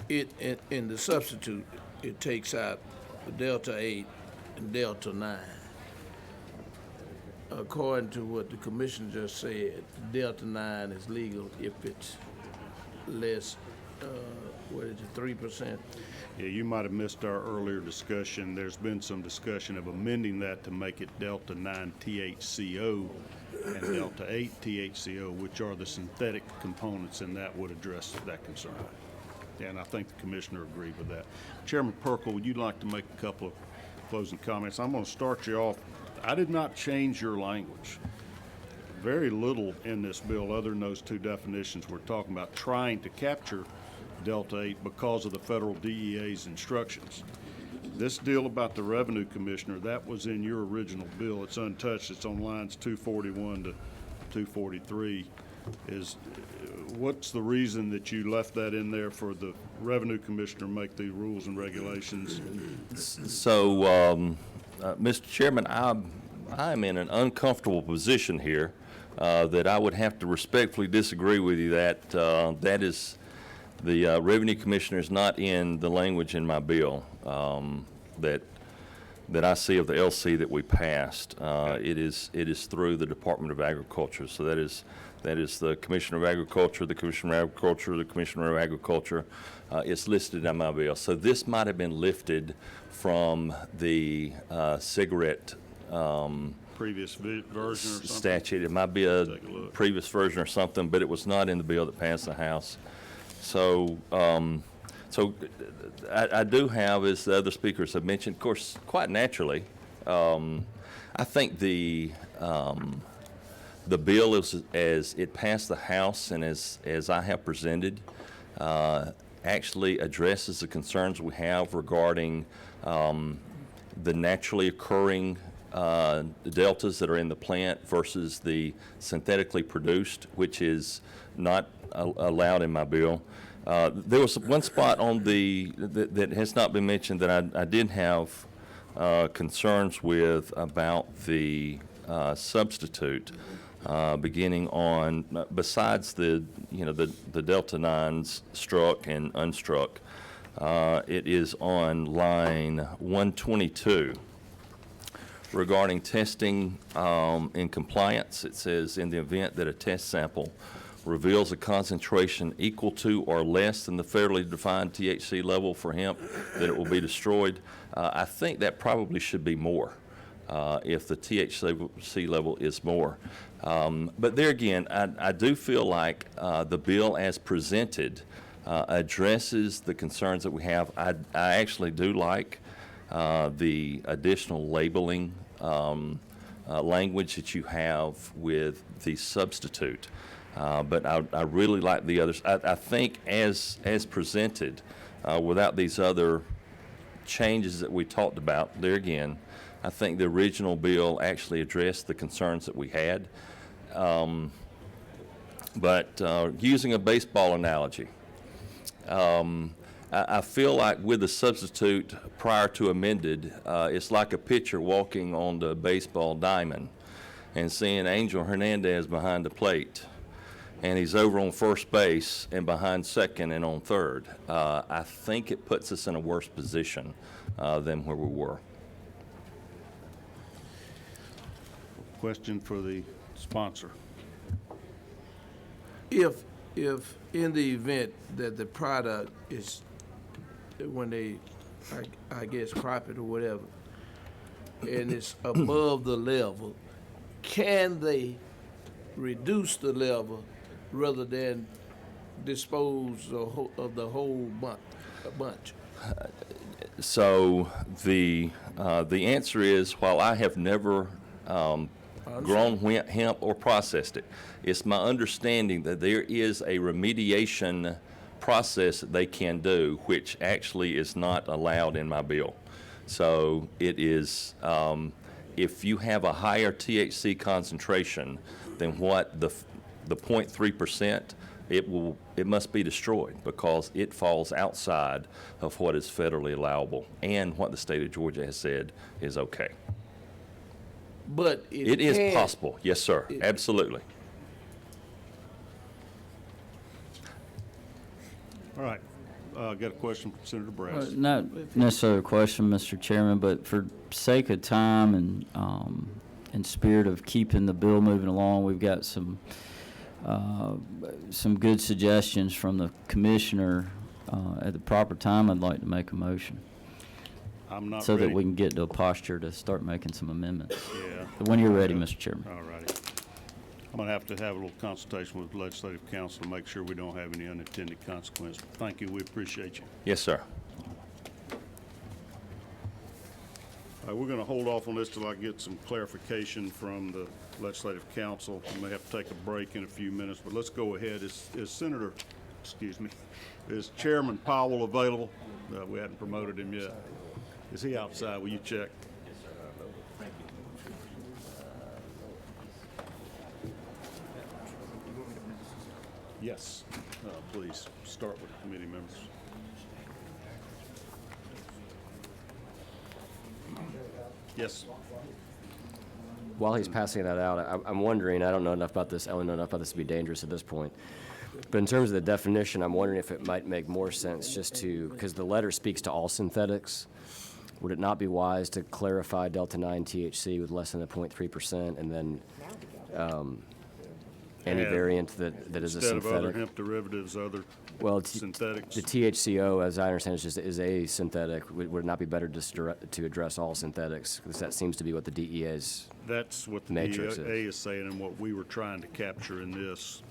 in the substitute, it takes out the Delta 8 and Delta 9. According to what the commission just said, Delta 9 is legal if it's less, 3%? Yeah, you might have missed our earlier discussion. There's been some discussion of amending that to make it Delta 9 THCO and Delta 8 THCO, which are the synthetic components, and that would address that concern. And I think the commissioner agreed with that. Chairman Perkle, would you like to make a couple of closing comments? I'm going to start you off. I did not change your language. Very little in this bill, other than those two definitions we're talking about, trying to capture Delta 8 because of the federal DEA's instructions. This deal about the revenue commissioner, that was in your original bill. It's untouched. It's on lines 241 to 243. What's the reason that you left that in there for the revenue commissioner to make the rules and regulations? So, Mr. Chairman, I'm in an uncomfortable position here that I would have to respectfully disagree with you that that is, the revenue commissioner is not in the language in my bill that I see of the LC that we passed. It is through the Department of Agriculture. So that is the Commissioner of Agriculture, the Commissioner of Agriculture, the Commissioner of Agriculture. It's listed in my bill. So this might have been lifted from the cigarette Previous version or something? statute. It might be a previous version or something, but it was not in the bill that passed the House. So, I do have, as the other speakers have mentioned, of course, quite naturally, I think the bill as it passed the House and as I have presented, actually addresses the concerns we have regarding the naturally occurring deltas that are in the plant versus the synthetically produced, which is not allowed in my bill. There was one spot on that has not been mentioned that I did have concerns with about the substitute, beginning on, besides the Delta 9s struck and unstruck. It is on line 122. Regarding testing in compliance, it says, in the event that a test sample reveals a concentration equal to or less than the federally defined THC level for hemp, that it will be destroyed. I think that probably should be more if the THC level is more. But there again, I do feel like the bill as presented addresses the concerns that we have. I actually do like the additional labeling language that you have with the substitute. But I really like the others. I think as presented, without these other changes that we talked about, there again, I think the original bill actually addressed the concerns that we had. But using a baseball analogy, I feel like with the substitute prior to amended, it's like a pitcher walking on the baseball diamond and seeing Angel Hernandez behind the plate, and he's over on first base and behind second and on third. I think it puts us in a worse position than where we were. Question for the sponsor. If in the event that the product is, when they, I guess, crop it or whatever, and it's above the level, can they reduce the level rather than dispose of the whole bunch? So the answer is, while I have never grown hemp or processed it, it's my understanding that there is a remediation process that they can do, which actually is not allowed in my bill. So it is, if you have a higher THC concentration than what the 0.3%, it must be destroyed because it falls outside of what is federally allowable and what the state of Georgia has said is okay. But it is possible, yes, sir, absolutely. All right. Got a question from Senator Brass. Not necessarily a question, Mr. Chairman, but for sake of time and in spirit of keeping the bill moving along, we've got some good suggestions from the commissioner. At the proper time, I'd like to make a motion. I'm not so ready. that we can get to a posture to start making some amendments. Yeah. When you're ready, Mr. Chairman. All righty. I'm going to have a little consultation with the Legislative Council to make sure we don't have any unintended consequences. Thank you. We appreciate you. Yes, sir. All right, we're going to hold off on this till I get some clarification from the Legislative Council. We may have to take a break in a few minutes, but let's go ahead. Is Chairman Powell available? We hadn't promoted him yet. Is he outside? Will you check? Yes, please start with the committee members. Yes. While he's passing that out, I'm wondering, I don't know enough about this, I only know enough about this to be dangerous at this point. But in terms of the definition, I'm wondering if it might make more sense just to, because the letter speaks to all synthetics, would it not be wise to clarify Delta 9 THC with less than a 0.3% and then any Add- variant that is a Instead of other synthetic? hemp derivatives, other Well, synthetics. the THCO, as I understand, is a synthetic. Would it not be better just to address all synthetics? Because that seems to be what the DEA's That's what the Matrix DEA is saying and what we were trying to capture in this.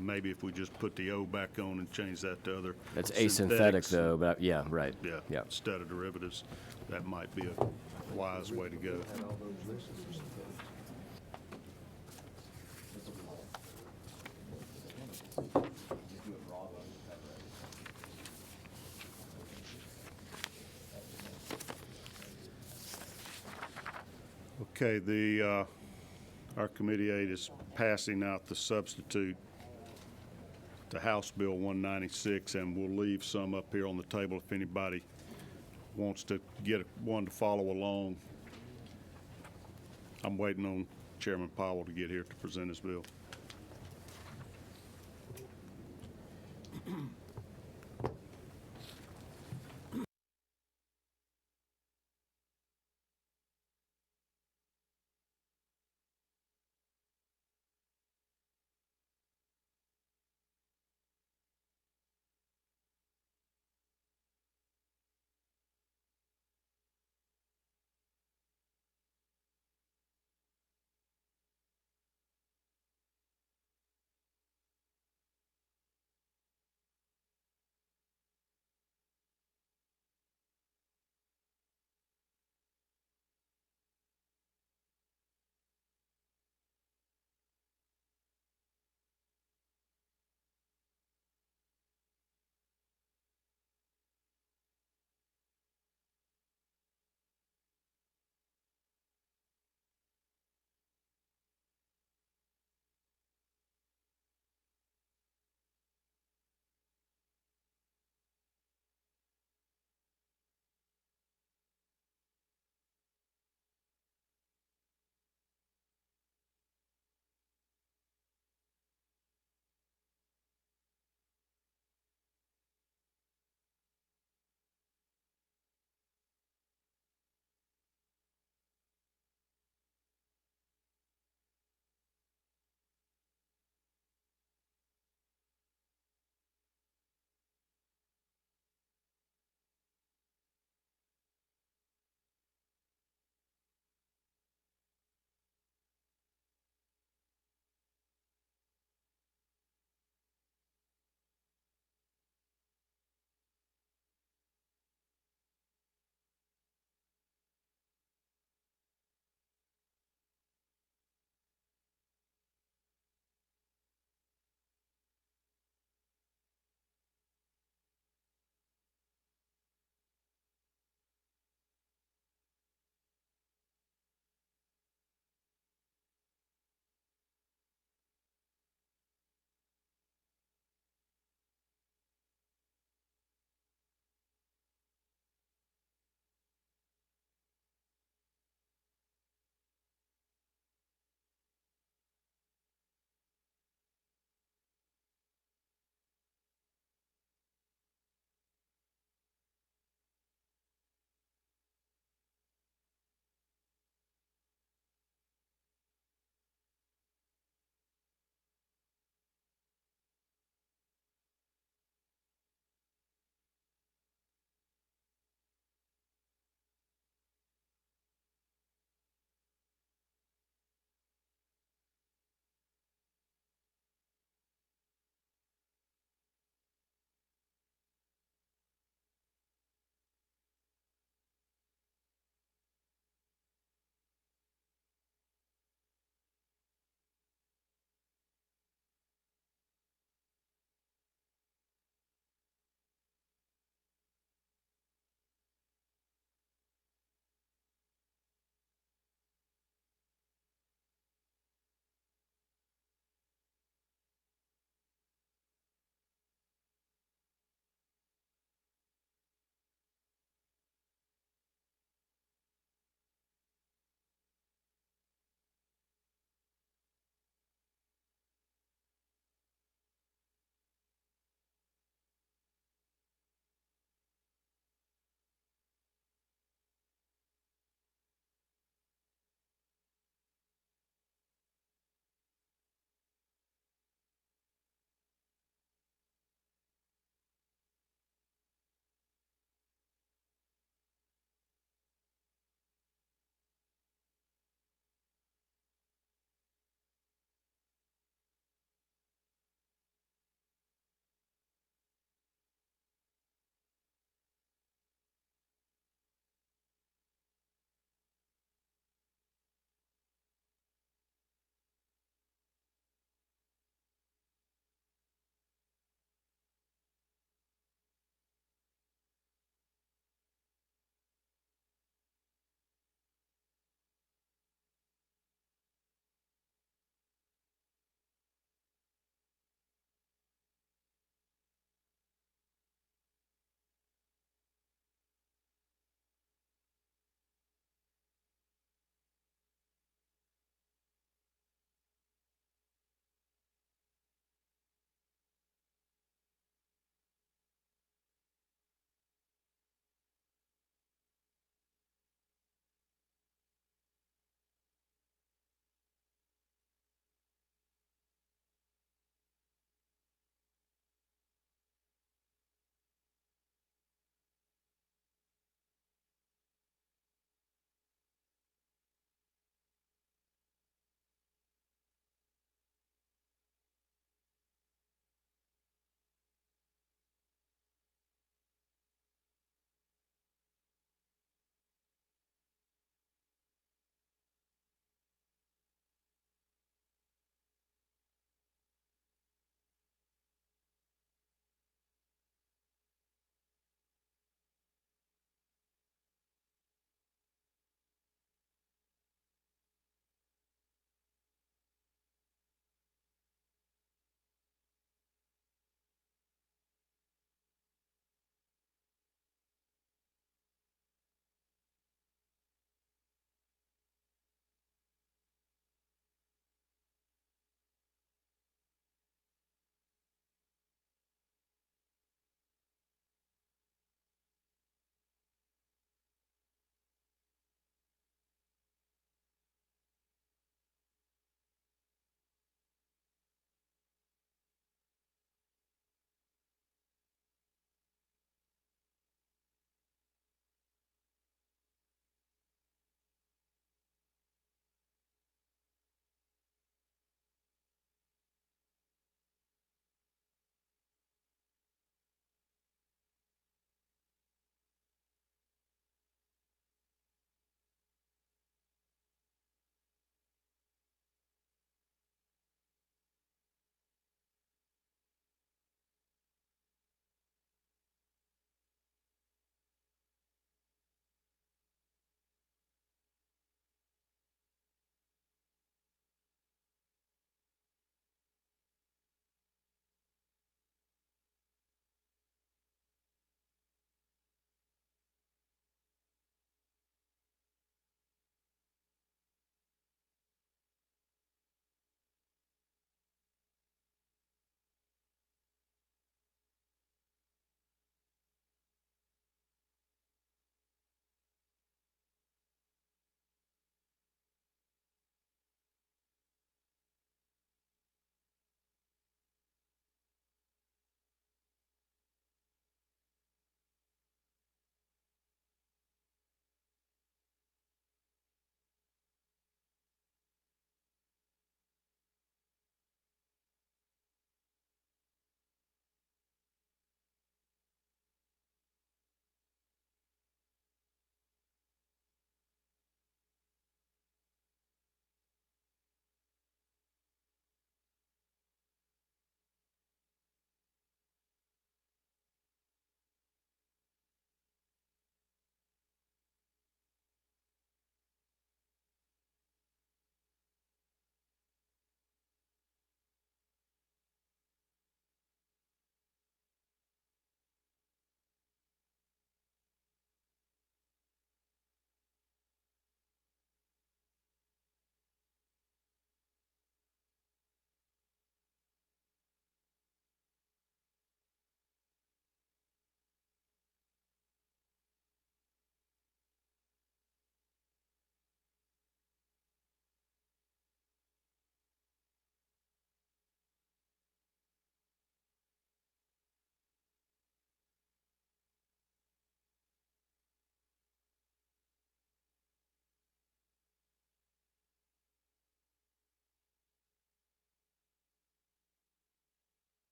Maybe if we just put the O back on and change that to other. That's asynthetic, synthetics. though, but, yeah, right. Yeah, instead of derivatives, that might be a wise way to go. Okay, our committee aide is passing out the substitute to House Bill 196, and we'll leave some up here on the table if anybody wants to get one to follow along. I'm waiting on Chairman Powell to get here to present his bill.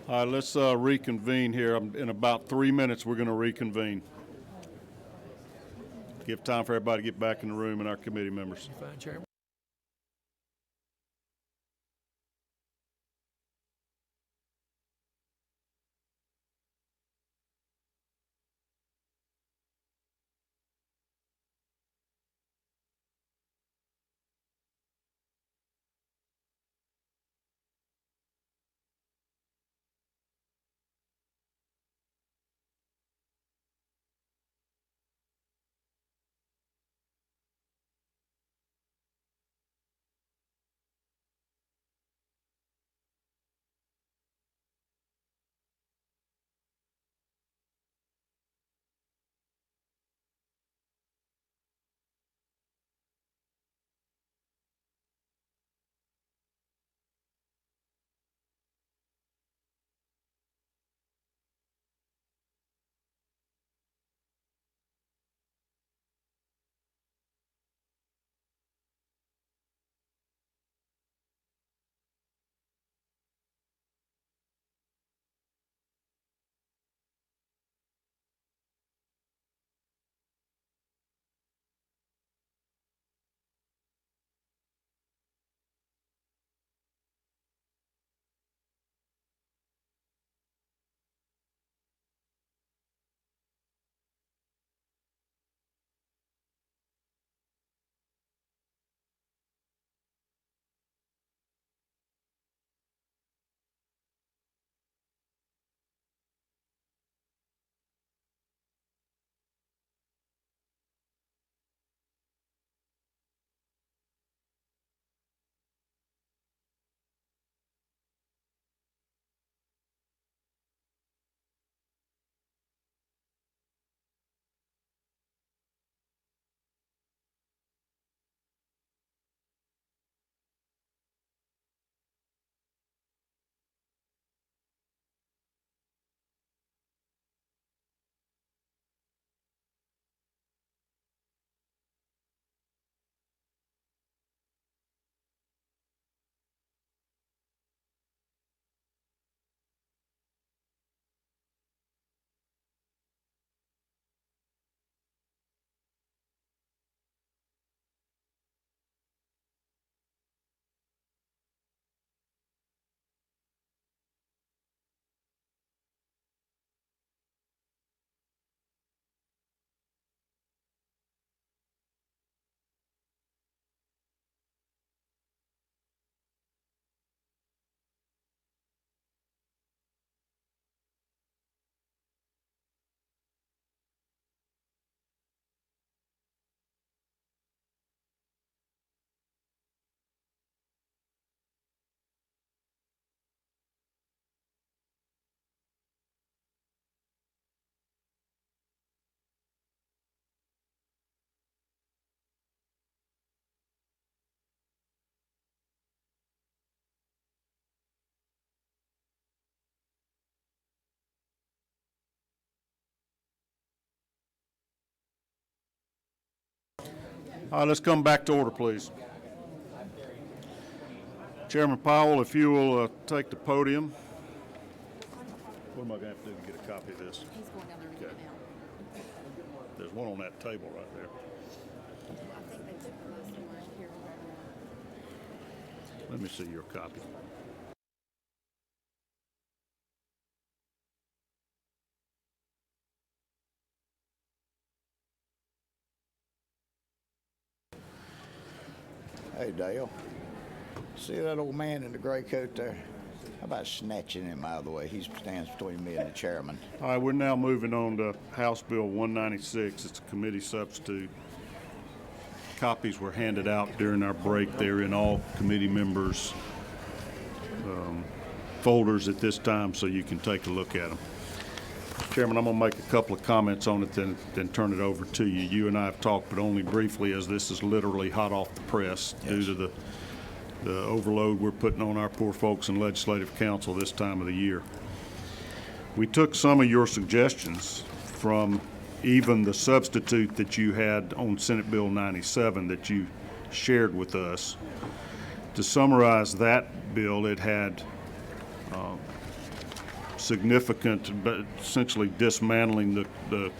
All right, let's reconvene here. In about 3 minutes, we're going to reconvene. Give time for everybody to get back in the room and our committee members. Fine, Chairman. All right, let's come back to order, please. Chairman Powell, if you will take the podium. What am I going to have to do to get a copy of this? He's going down there to get it now. There's one on that table right there. I think they took the most of mine here. Let me see your copy. Hey, Dale. See that old man in the gray coat there? How about snatching him out of the way? He stands between me and the chairman. All right, we're now moving on to House Bill 196. It's a committee substitute. Copies were handed out during our break. They're in all committee members' folders at this time, so you can take a look at them. Chairman, I'm going to make a couple of comments on it, then turn it over to you. You and I have talked, but only briefly, as this is literally hot off the press due to the overload we're putting on our poor folks in Legislative Council this time of the year. We took some of your suggestions from even the substitute that you had on Senate Bill 97 that you shared with us. To summarize that bill, it had significant, but essentially dismantling the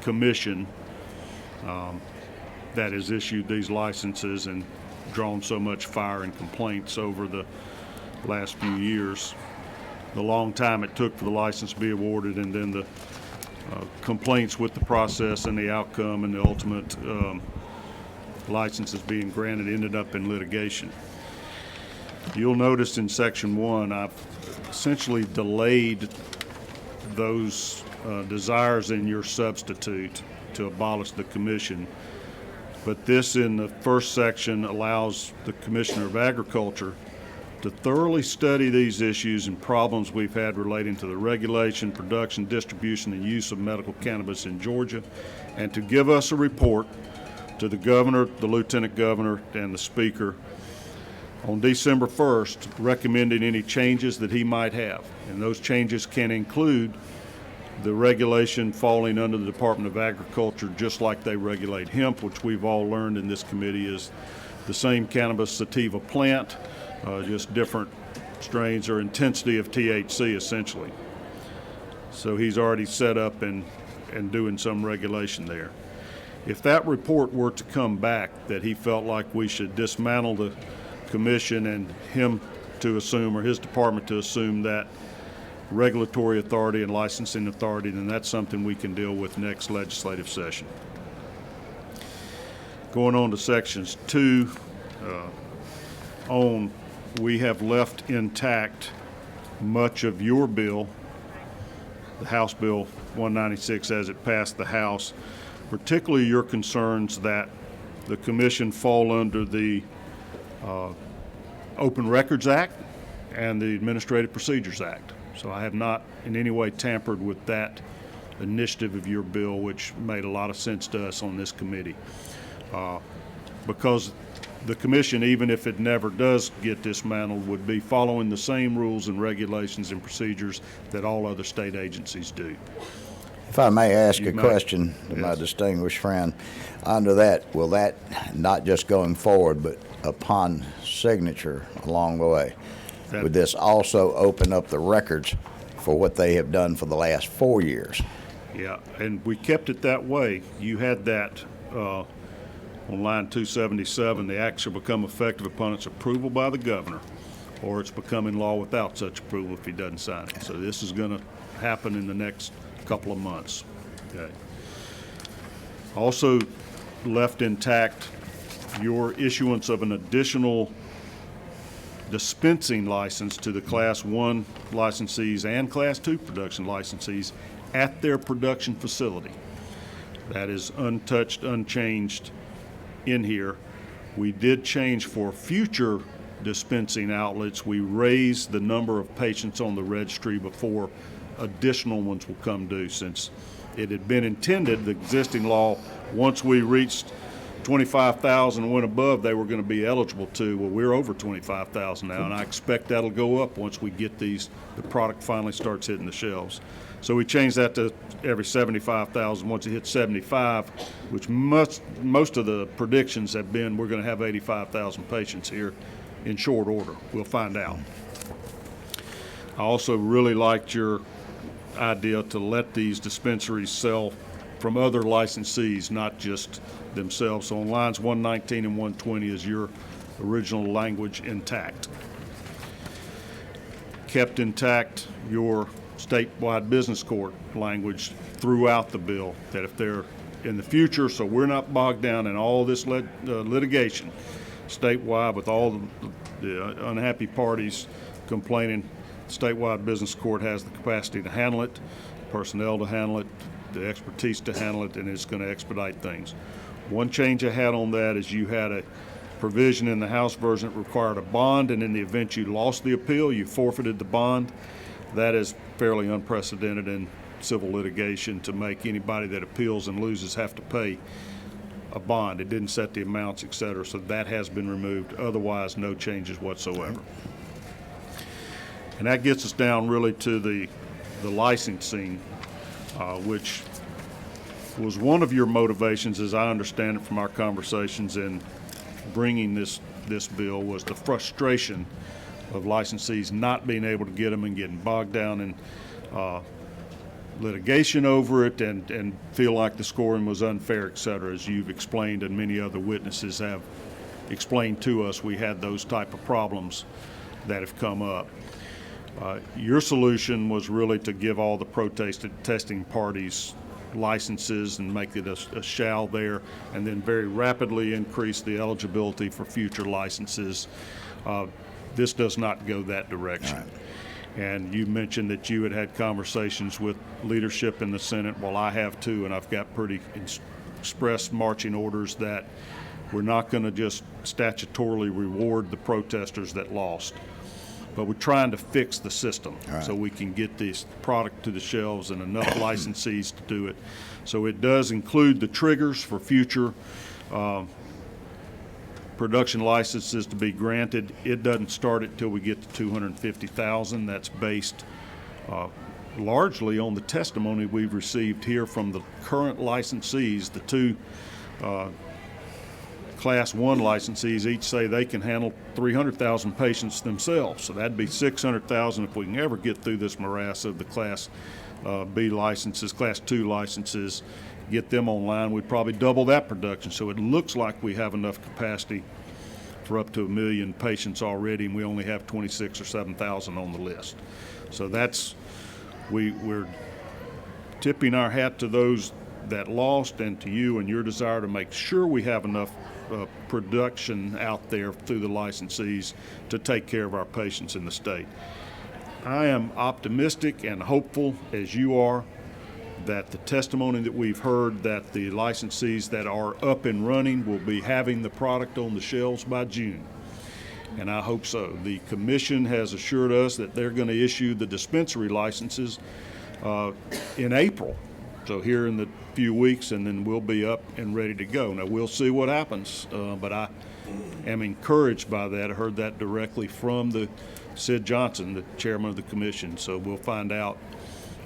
commission that has issued these licenses and drawn so much fire and complaints over the last few years. The long time it took for the license to be awarded, and then the complaints with the process and the outcome and the ultimate licenses being granted ended up in litigation. You'll notice in Section 1, I've essentially delayed those desires in your substitute to abolish the commission. But this, in the first section, allows the Commissioner of Agriculture to thoroughly study these issues and problems we've had relating to the regulation, production, distribution, and use of medical cannabis in Georgia, and to give us a report to the governor, the lieutenant governor, and the speaker on December 1st, recommending any changes that he might have. And those changes can include the regulation falling under the Department of Agriculture, just like they regulate hemp, which we've all learned in this committee is the same cannabis sativa plant, just different strains or intensity of THC, essentially. So he's already set up and doing some regulation there. If that report were to come back that he felt like we should dismantle the commission and him to assume, or his department to assume, that regulatory authority and licensing authority, then that's something we can deal with next legislative session. Going on to sections 2 on, we have left intact much of your bill, the House Bill 196 as it passed the House, particularly your concerns that the commission fall under the Open Records Act and the Administrative Procedures Act. So I have not in any way tampered with that initiative of your bill, which made a lot of sense to us on this committee. Because the commission, even if it never does get dismantled, would be following the same rules and regulations and procedures that all other state agencies do. If I may ask You a may. question to my Yes. distinguished friend, under that, will that, not just going forward, but upon signature along the way, That- would this also open up the records for what they have done for the last 4 years? Yeah, and we kept it that way. You had that on line 277, the act shall become effective upon its approval by the governor, or it's becoming law without such approval if he doesn't sign it. So this is going to happen in the next couple of months. Okay. Also left intact your issuance of an additional dispensing license to the Class 1 licensees and Class 2 production licensees at their production facility. That is untouched, unchanged in here. We did change for future dispensing outlets. We raised the number of patients on the registry before additional ones will come due, since it had been intended, the existing law, once we reached 25,000 and went above, they were going to be eligible to. Well, we're over 25,000 now, and I expect that'll go up once we get the product finally starts hitting the shelves. So we changed that to every 75,000. Once it hits 75, which most of the predictions have been, we're going to have 85,000 patients here in short order. We'll find out. I also really liked your idea to let these dispensaries sell from other licensees, not just themselves. So on lines 119 and 120 is your original language intact. Kept intact your statewide business court language throughout the bill, that if they're in the future, so we're not bogged down in all this litigation statewide with all the unhappy parties complaining, statewide business court has the capacity to handle it, personnel to handle it, the expertise to handle it, and it's going to expedite things. One change I had on that is you had a provision in the House version that required a bond, and in the event you lost the appeal, you forfeited the bond. That is fairly unprecedented in civil litigation, to make anybody that appeals and loses have to pay a bond. It didn't set the amounts, et cetera, so that has been removed. Otherwise, no changes whatsoever. And that gets us down really to the licensing, which was one of your motivations, as I understand it from our conversations in bringing this bill, was the frustration of licensees not being able to get them and getting bogged down in litigation over it and feel like the scoring was unfair, et cetera, as you've explained and many other witnesses have explained to us. We had those type of problems that have come up. Your solution was really to give all the testing parties licenses and make it a shall there, and then very rapidly increase the eligibility for future licenses. This does not go that direction. Right. And you mentioned that you had had conversations with leadership in the Senate. Well, I have too, and I've got pretty express marching orders that we're not going to just statutorily reward the protesters that lost, but we're trying to fix the system so we can get this product to the shelves and enough licensees to do it. So it does include the triggers for future production licenses to be granted. It doesn't start it till we get to 250,000. That's based largely on the testimony we've received here from the current licensees. The two Class 1 licensees each say they can handle 300,000 patients themselves. So that'd be 600,000 if we can ever get through this morass of the Class B licenses, Class 2 licenses, get them online. We'd probably double that production. So it looks like we have enough capacity for up to 1 million patients already, and we only have 26 or 7,000 on the list. So that's, we're tipping our hat to those that lost and to you and your desire to make sure we have enough production out there through the licensees to take care of our patients in the state. I am optimistic and hopeful, as you are, that the testimony that we've heard that the licensees that are up and running will be having the product on the shelves by June. And I hope so. The commission has assured us that they're going to issue the dispensary licenses in April. So here in the few weeks, and then we'll be up and ready to go. Now, we'll see what happens, but I am encouraged by that. I heard that directly from the Sid Johnson, the chairman of the commission. So we'll find out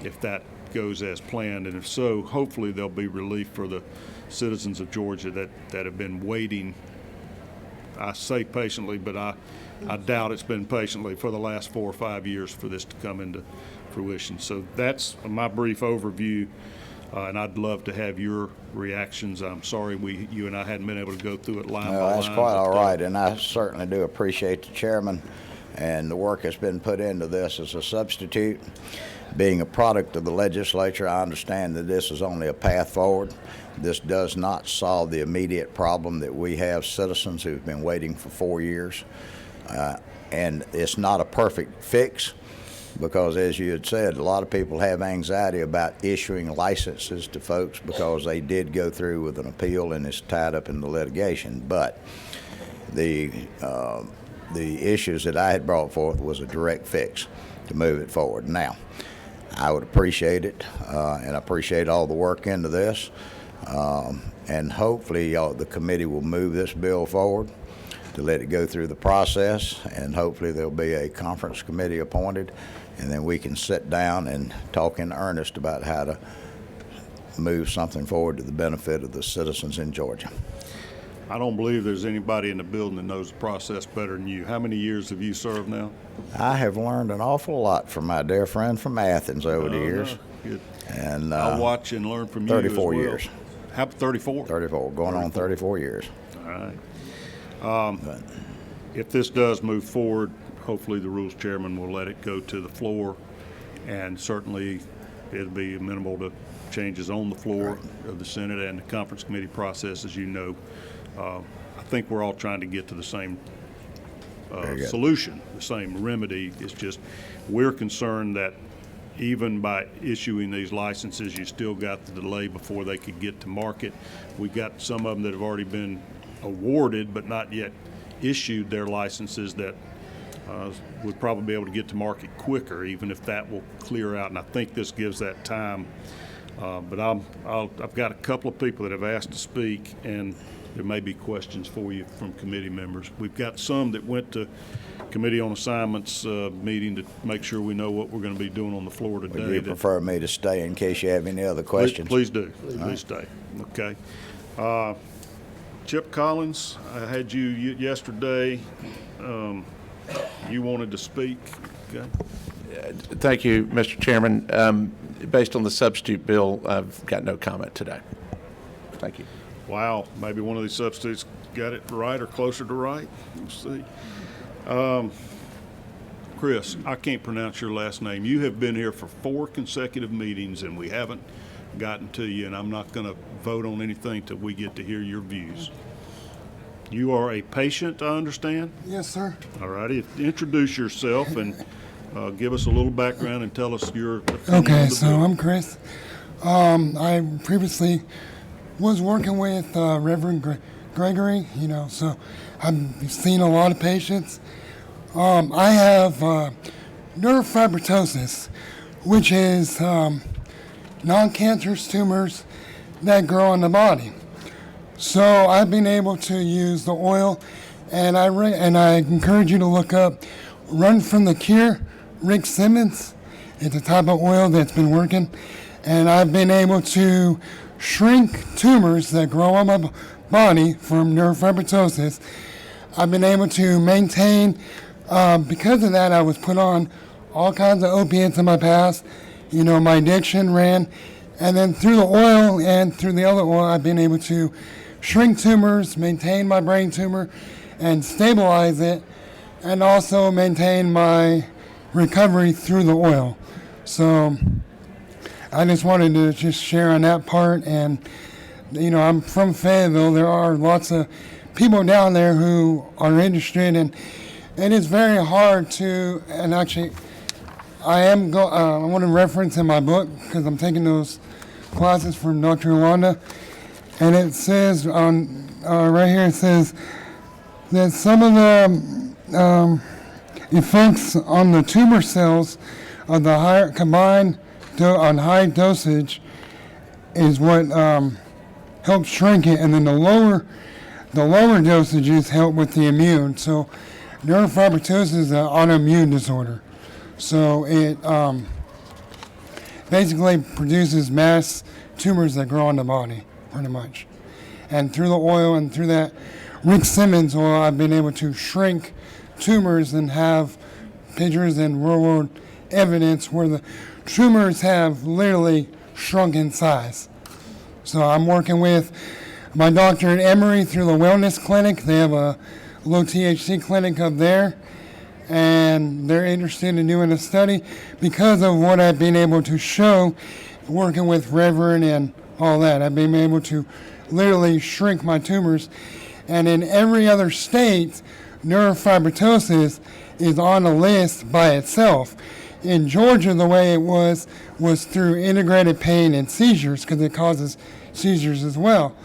if that goes as planned, and if so, hopefully there'll be relief for the citizens of Georgia that have been waiting. I say patiently, but I doubt it's been patiently for the last 4 or 5 years for this to come into fruition. So that's my brief overview. And I'd love to have your reactions. I'm sorry you and I hadn't been able to go through it line by line. That's quite all right, and I certainly do appreciate the chairman and the work that's been put into this as a substitute. Being a product of the legislature, I understand that this is only a path forward. This does not solve the immediate problem that we have citizens who've been waiting for 4 years. And it's not a perfect fix, because as you had said, a lot of people have anxiety about issuing licenses to folks because they did go through with an appeal and it's tied up in the litigation. But the issues that I had brought forth was a direct fix to move it forward. Now, I would appreciate it, and I appreciate all the work into this, and hopefully the committee will move this bill forward to let it go through the process, and hopefully there'll be a conference committee appointed, and then we can sit down and talk in earnest about how to move something forward to the benefit of the citizens in Georgia. I don't believe there's anybody in the building that knows the process better than you. How many years have you served now? I have learned an awful lot from my dear friend from Athens over the years. Good. And I'll watch and learn from you 34 as well. years. How 34? 34, going on 34 years. All right. If this does move forward, hopefully the Rules Chairman will let it go to the floor, and certainly it'll be amenable to changes on the floor of the Senate and the conference committee process, as you know. I think we're all trying to get to the same solution, the same remedy. It's just we're concerned that even by issuing these licenses, you still got the delay before they could get to market. We got some of them that have already been awarded but not yet issued their licenses that would probably be able to get to market quicker, even if that will clear out. And I think this gives that time. But I've got a couple of people that have asked to speak, and there may be questions for you from committee members. We've got some that went to Committee on Assignments meeting to make sure we know what we're going to be doing on the floor today. Would you prefer me to stay in case you have any other questions? Please do. Please stay. Okay. Chip Collins, I had you yesterday. you wanted to speak? Okay. Thank you, Mr. Chairman. Based on the substitute bill, I've got no comment today. Thank you. Wow, maybe one of these substitutes got it right or closer to right. We'll see. Chris, I can't pronounce your last name. You have been here for 4 consecutive meetings, and we haven't gotten to you, and I'm not going to vote on anything till we get to hear your views. You are a patient, I understand? Yes, sir. All righty. Introduce yourself and give us a little background and tell us your opinion Okay, on the so bill. I'm Chris. I previously was working with Reverend Gregory, so I've seen a lot of patients. I have neurofibromatosis, which is non-cancerous tumors that grow in the body. So I've been able to use the oil, and I encourage you to look up Run from the Cure, Rick Simmons. It's a type of oil that's been working, and I've been able to shrink tumors that grow on my body from neurofibromatosis. I've been able to maintain, because of that, I was put on all kinds of opiates in my past. My addiction ran, and then through the oil and through the other oil, I've been able to shrink tumors, maintain my brain tumor, and stabilize it, and also maintain my recovery through the oil. So I just wanted to just share on that part. And, I'm from Fayetteville. There are lots of people down there who are interested, and it's very hard to, and actually, I want to reference in my book, because I'm taking those classes from Dr. Yolanda, and it says right here, it says that some of the effects on the tumor cells of the higher combined on high dosage is what helps shrink it, and then the lower dosages help with the immune. So neurofibromatosis is an autoimmune disorder. So it basically produces mass tumors that grow on the body, pretty much. And through the oil and through that Rick Simmons oil, I've been able to shrink tumors and have pictures and real-world evidence where the tumors have literally shrunk in size. So I'm working with my doctor at Emory through the Wellness Clinic. They have a low THC clinic up there, and they're interested in doing a study because of what I've been able to show working with Reverend and all that. I've been able to literally shrink my tumors. And in every other state, neurofibromatosis is on a list by itself. In Georgia, the way it was through integrated pain and seizures, because it causes seizures as well.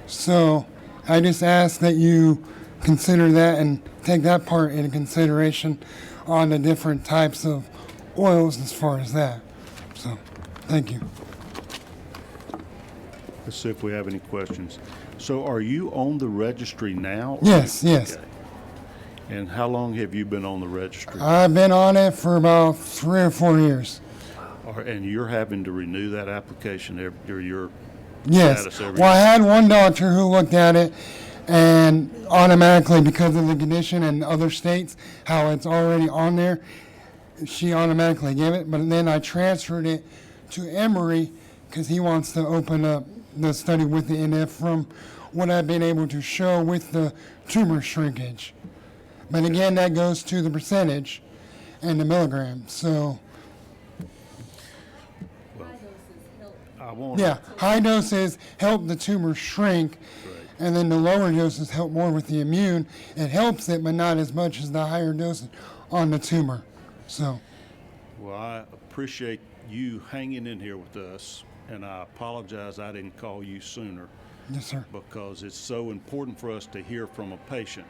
So I just ask that you consider that and take that part into consideration on the different types of oils as far as that. So, thank you. Let's see if we have any questions. So are you on the registry now? Yes, yes. Okay. And how long have you been on the registry? I've been on it for about 3 or 4 years. And you're having to renew that application every your Yes. status every Well, I had one doctor who looked at it, and automatically, because of the condition in other states, how it's already on there, she automatically gave it. But then I transferred it to Emory because he wants to open up the study with the NF from what I've been able to show with the tumor shrinkage. But again, that goes to the percentage and the milligrams. So, yeah, high doses help the tumor shrink, and then the lower doses help more with the immune. It helps it, but not as much as the higher doses on the tumor. So, Well, I appreciate you hanging in here with us, and I apologize I didn't call you sooner. Yes, sir. Because it's so important for us to hear from a patient.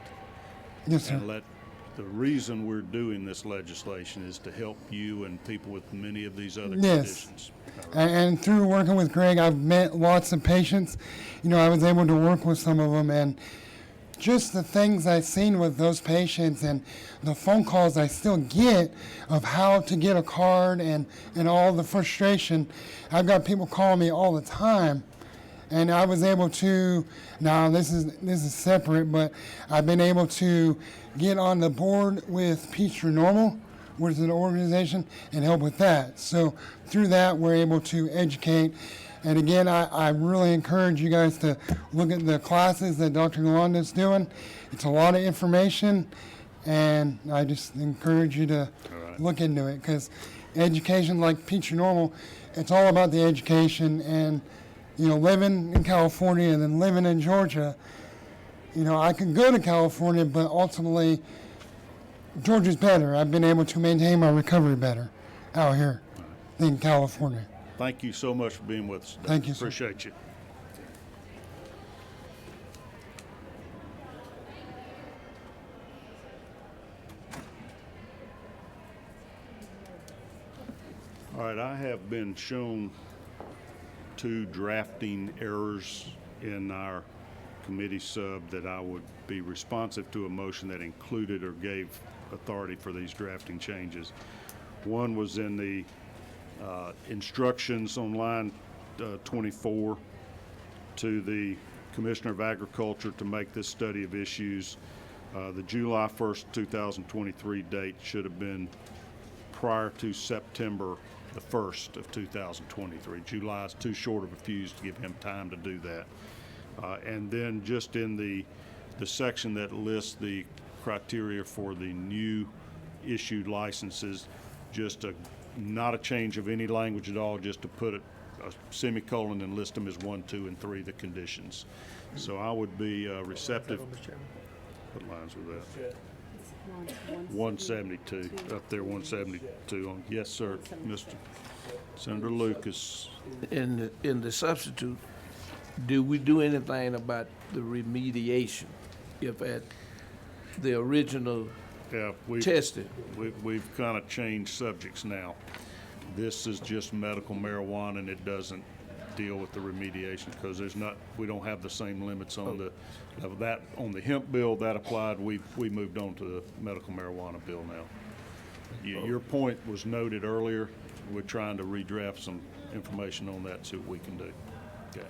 Yes, sir. And the reason we're doing this legislation is to help you and people with many of these other yes. conditions. And through working with Greg, I've met lots of patients. I was able to work with some of them, and just the things I've seen with those patients and the phone calls I still get of how to get a card and all the frustration. I've got people calling me all the time, And I was able to, now this is separate, but I've been able to get on the board with Peachtree Normal, which is an organization, and help with that. So through that, we're able to educate. And again, I really encourage you guys to look at the classes that Dr. Yolanda's doing. It's a lot of information, and I just encourage you to look into it, because education, like Peachtree Normal, it's all about the education. And living in California and then living in Georgia, I can go to California, but ultimately Georgia's better. I've been able to maintain my recovery better out here than California. Thank you so much for being with us today. Thank you, sir. Appreciate you. All right, I have been shown 2 drafting errors in our committee sub that I would be responsive to a motion that included or gave authority for these drafting changes. One was in the instructions on line 24 to the Commissioner of Agriculture to make this study of issues. The July 1st, 2023 date should have been prior to September the 1st of 2023. July is too short of a fuse to give him time to do that. And then just in the section that lists the criteria for the new issued licenses, just not a change of any language at all, just to put a semicolon and list them as 1, 2, and 3, the conditions. So I would be receptive. What lines were that? 172, up there, 172 on. Yes, sir, Mr. Senator Lucas. In the substitute, do we do anything about the remediation if at the original testing? We've kind of changed subjects now. This is just medical marijuana, and it doesn't deal with the remediation because we don't have the same limits on on the hemp bill that applied. We moved on to the medical marijuana bill now. Your point was noted earlier. We're trying to redraft some information on that, see what we can do. Okay.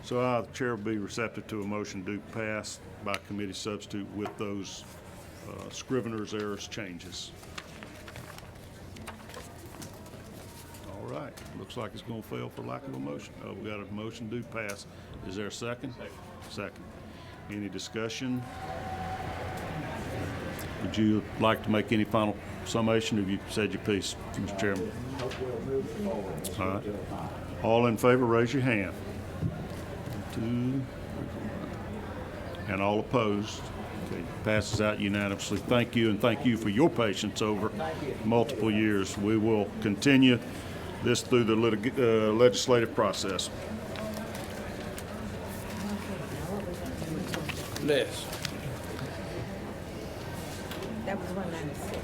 So the chair will be receptive to a motion to pass by committee substitute with those Scrivener's errors changes. All right, looks like it's going to fail for lack of a motion. Oh, we got a motion to pass. Is there a second? Second. Any discussion? Would you like to make any final summation? Have you said your piece, Mr. Chairman? All right. All in favor, raise your hand. 2, 3, 4. And all opposed? Okay, passes out unanimously. Thank you, and thank you for your patience over multiple years. We will continue this through the legislative process. Les. That was 196.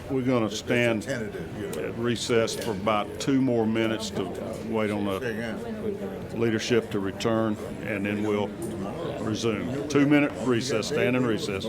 We're going to stand at recess for about 2 more minutes to wait on the leadership to return, and then we'll resume. 2-minute recess, stand in recess.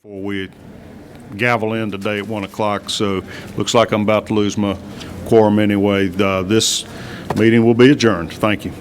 Before we gavel in today at 1 o'clock, so looks like I'm about to lose my quorum anyway. This meeting will be adjourned. Thank you.